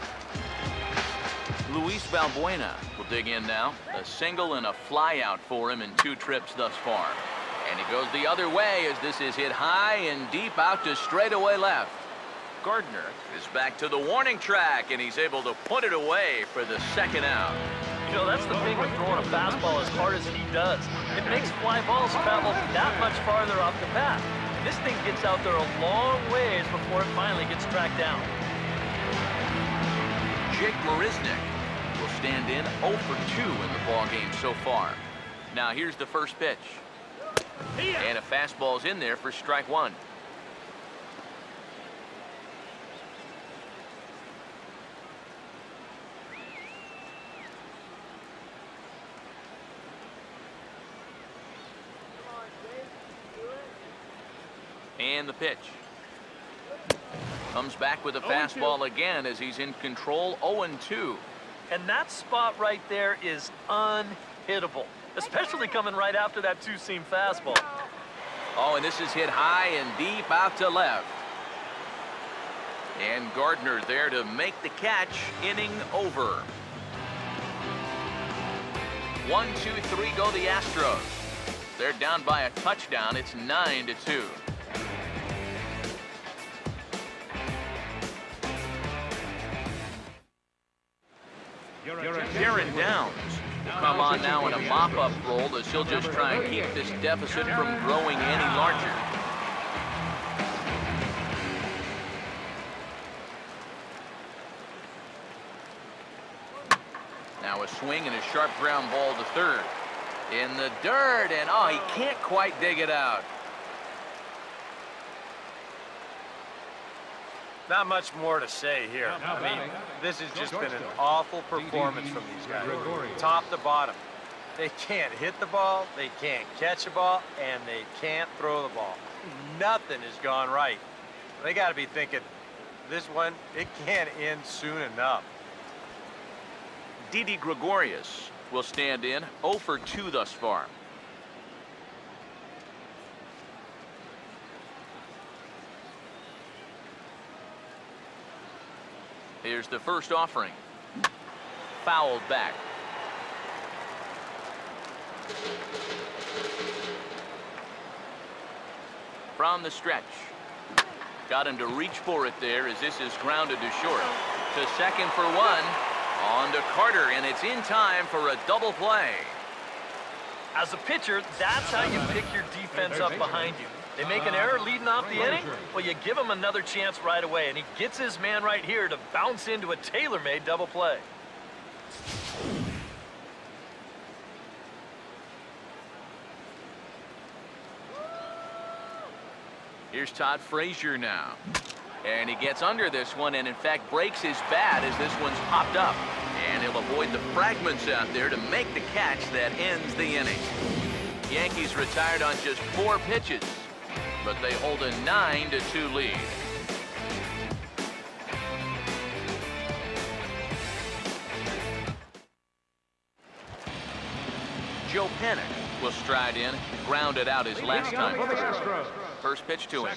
Luis Valbuena will dig in now. A single and a fly out for him in 2 trips thus far. And he goes the other way as this is hit high and deep out to straightaway left. Gardner is back to the warning track, and he's able to put it away for the second out. You know, that's the thing with throwing a fastball as hard as he does. It makes fly balls travel that much farther off the bat. And this thing gets out there a long ways before it finally gets tracked down. Jake Marisnick will stand in 0 for 2 in the ballgame so far. Now here's the first pitch. And a fastball's in there for strike one. And the pitch. Comes back with a fastball again as he's in control, 0-2. And that spot right there is unhittable, especially coming right after that two-seam fastball. Oh, and this is hit high and deep out to left. And Gardner there to make the catch, inning over. 1, 2, 3 go the Astros. They're down by a touchdown. It's 9-2. Jaron Downs will come on now in a mop-up role as he'll just try and keep this deficit from growing any larger. Now a swing and a sharp ground ball to third. In the dirt, and oh, he can't quite dig it out. Not much more to say here. I mean, this has just been an awful performance from these guys, top to bottom. They can't hit the ball, they can't catch the ball, and they can't throw the ball. Nothing has gone right. They got to be thinking, this one, it can't end soon enough. Didi Gregorius will stand in 0 for 2 thus far. Here's the first offering. Fouled back. From the stretch. Got him to reach for it there as this is grounded to short. To second for 1. On to Carter, and it's in time for a double play. As a pitcher, that's how you pick your defense up behind you. They make an error leading off the inning, well, you give him another chance right away, and he gets his man right here to bounce into a tailor-made double play. Here's Todd Frazier now. And he gets under this one and, in fact, breaks his bat as this one's popped up. And he'll avoid the fragments out there to make the catch that ends the inning. Yankees retired on just 4 pitches, but they hold a 9-2 lead. Joe Pennick will stride in, grounded out his last time. First pitch to him.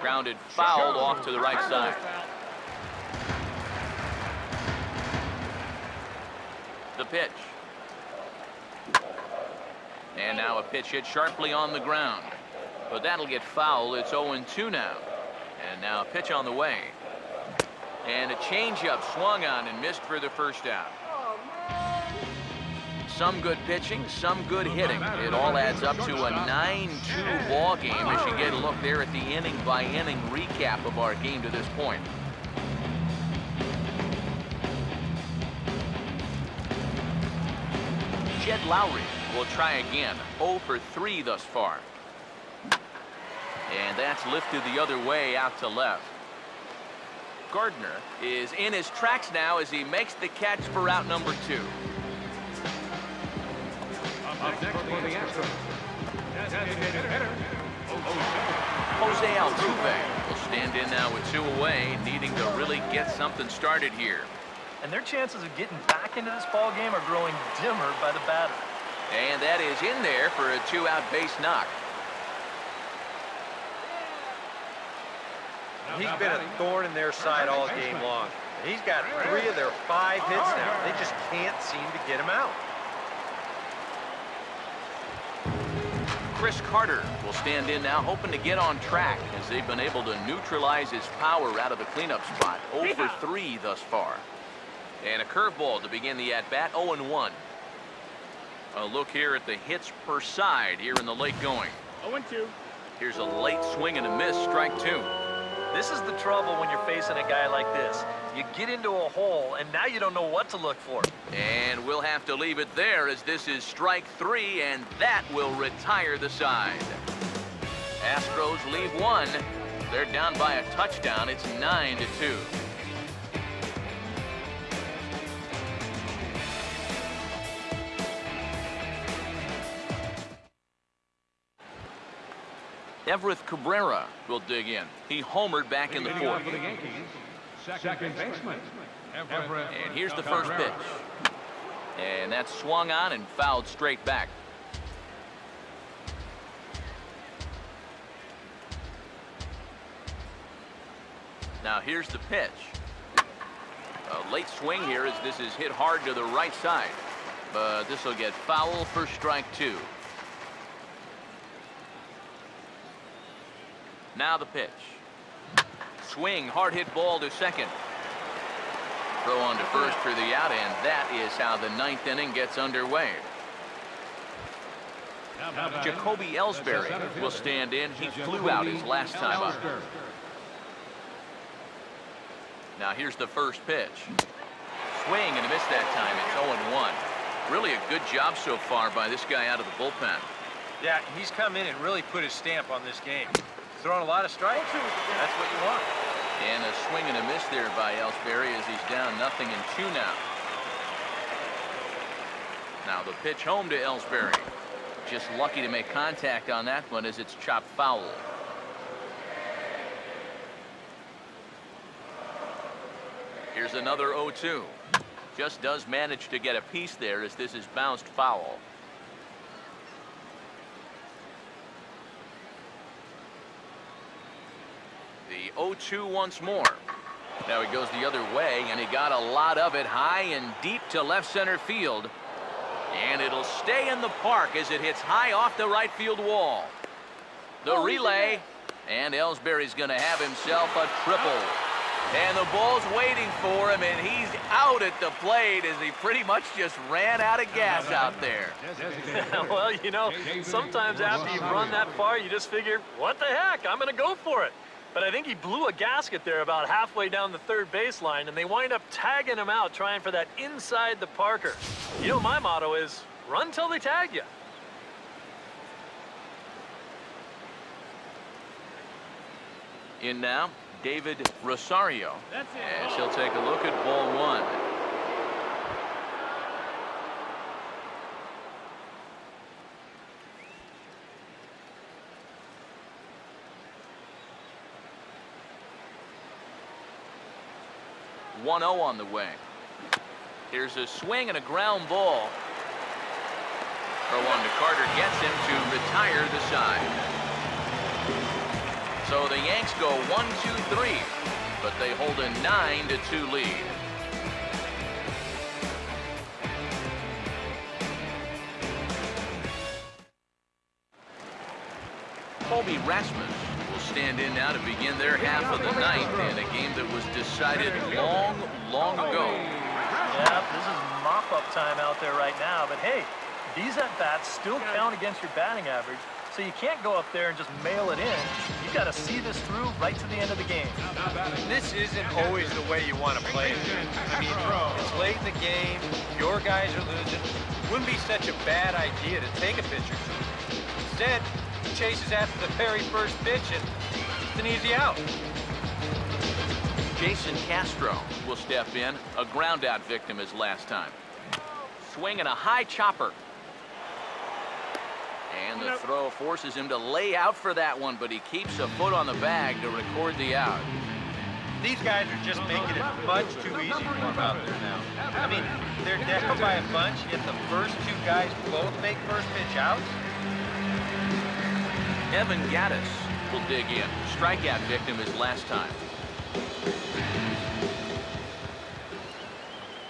Grounded fouled off to the right side. The pitch. And now a pitch hit sharply on the ground. But that'll get foul. It's 0-2 now. And now a pitch on the way. And a changeup swung on and missed for the first out. Some good pitching, some good hitting. It all adds up to a 9-2 ball game as you get a look there at the inning-by-inning recap of our game to this point. Jed Lowry will try again, 0 for 3 thus far. And that's lifted the other way out to left. Gardner is in his tracks now as he makes the catch for out number 2. Up next for the Astros, designated hitter, Jose Altuve will stand in now with 2 away, needing to really get something started here. And their chances of getting back into this ball game are growing dimmer by the batter. And that is in there for a 2-out base knock. He's been a thorn in their side all game long. He's got 3 of their 5 hits now. They just can't seem to get him out. Chris Carter will stand in now, hoping to get on track as they've been able to neutralize his power out of the cleanup spot. 0 for 3 thus far. And a curveball to begin the at-bat, 0-1. A look here at the hits per side here in the late going. 0-2. Here's a late swing and a miss, strike 2. This is the trouble when you're facing a guy like this. You get into a hole, and now you don't know what to look for. And we'll have to leave it there as this is strike 3, and that will retire the side. Astros leave 1. They're down by a touchdown. It's 9-2. Everett Cabrera will dig in. He homered back in the fourth. For the Yankees, second baseman, Everett. And here's the first pitch. And that's swung on and fouled straight back. Now here's the pitch. A late swing here as this is hit hard to the right side. But this will get foul for strike 2. Now the pitch. Swing, hard hit ball to second. Throw on to first for the out, and that is how the 9th inning gets underway. Jacoby Ellsbury will stand in. He flew out his last time up. Now here's the first pitch. Swing and a miss that time. It's 0-1. Really a good job so far by this guy out of the bullpen. Yeah, he's come in and really put his stamp on this game. Throwing a lot of strikes. That's what you want. And a swing and a miss there by Ellsbury as he's down 0-2 now. Now the pitch home to Ellsbury. Just lucky to make contact on that one as it's chopped foul. Here's another 0-2. Just does manage to get a piece there as this is bounced foul. The 0-2 once more. Now he goes the other way, and he got a lot of it high and deep to left center field. And it'll stay in the park as it hits high off the right field wall. The relay, and Ellsbury's going to have himself a triple. And the ball's waiting for him, and he's out at the plate as he pretty much just ran out of gas out there. Well, you know, sometimes after you've run that far, you just figure, what the heck, I'm going to go for it. But I think he blew a gasket there about halfway down the third baseline, and they wind up tagging him out, trying for that inside the Parker. You know, my motto is, run till they tag you. In now, David Rosario. That's it. As he'll take a look at ball 1. One 0 on the way. Here's a swing and a ground ball. Throw on to Carter gets him to retire the side. So the Yanks go 1-2-3, but they hold a 9-2 lead. Colby Rasmus will stand in now to begin their half of the ninth in a game that was decided long ago. Yeah, this is mop-up time out there right now, but hey, these at-bats still count against your batting average, so you can't go up there and just mail it in. You've got to see this through right to the end of the game. This isn't always the way you want to play it. I mean, it's late in the game, your guys are losing. Wouldn't be such a bad idea to take a pitch or two. Instead, he chases after the very first pitch, and it's an easy out. Jason Castro will step in, a ground-out victim his last time. Swing and a high chopper. And the throw forces him to lay out for that one, but he keeps a foot on the bag to record the out. These guys are just making it much too easy for them out there now. I mean, they're down by a bunch, yet the first two guys both make first pitch outs. Evan Gattis will dig in. Strikeout victim his last time.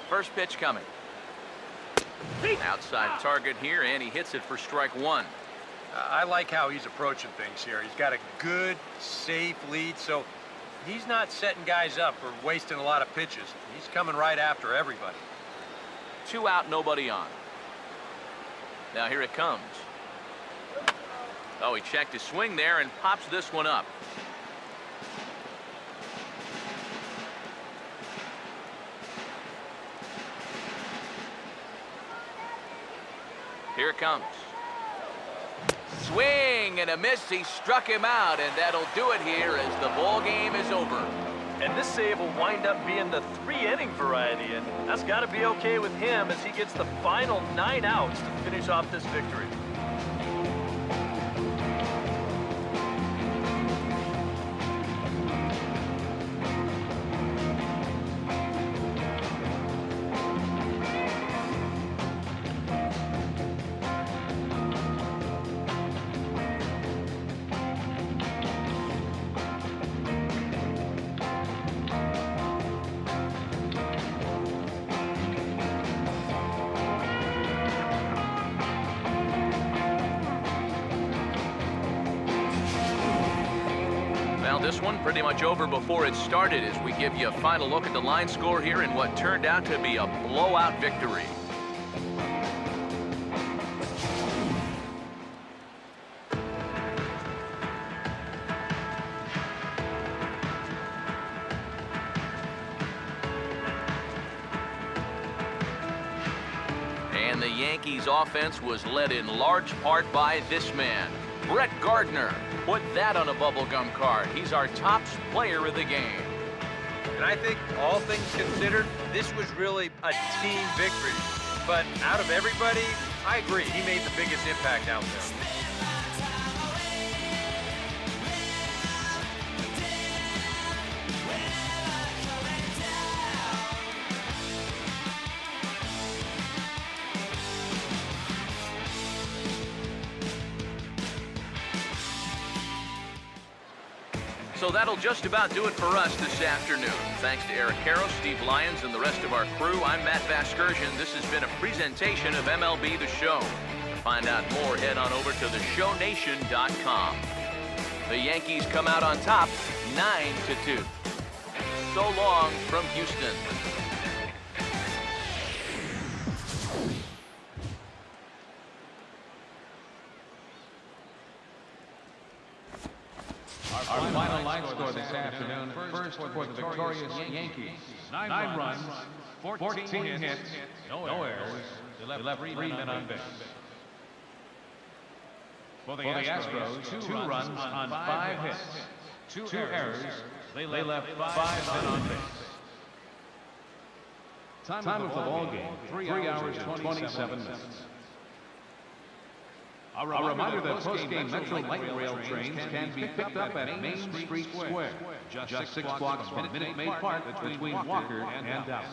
First pitch coming. Outside target here, and he hits it for strike 1. I like how he's approaching things here. He's got a good, safe lead, so he's not setting guys up or wasting a lot of pitches. He's coming right after everybody. 2 out, nobody on. Now here it comes. Oh, he checked his swing there and pops this one up. Here it comes. Swing and a miss. He struck him out, and that'll do it here as the ball game is over. And this save will wind up being the 3-inning variety, and that's got to be okay with him as he gets the final 9 outs to finish off this victory. Well, this one pretty much over before it started as we give you a final look at the line score here in what turned out to be a blowout victory. And the Yankees offense was led in large part by this man, Brett Gardner. Put that on a bubblegum card. He's our top player of the game. And I think, all things considered, this was really a team victory. But out of everybody, I agree, he made the biggest impact out there. So that'll just about do it for us this afternoon. Thanks to Eric Karros, Steve Lyons, and the rest of our crew, I'm Matt Vasgersian. This has been a presentation of MLB The Show. To find out more, head on over to theshownation.com. The Yankees come out on top, 9-2. So long from Houston. Our final line score this afternoon, first for the victorious Yankees. 9 runs, 14 hits, no errors, they left 3 men on base. For the Astros, 2 runs on 5 hits, 2 errors, they left 5 men on base. Time of the ball game, 3 hours and 27 minutes. A reminder that post-game Metro Light Rail trains can be picked up at Main Street Square, just 6 blocks from Minute Maid Park between Walker and Dallas.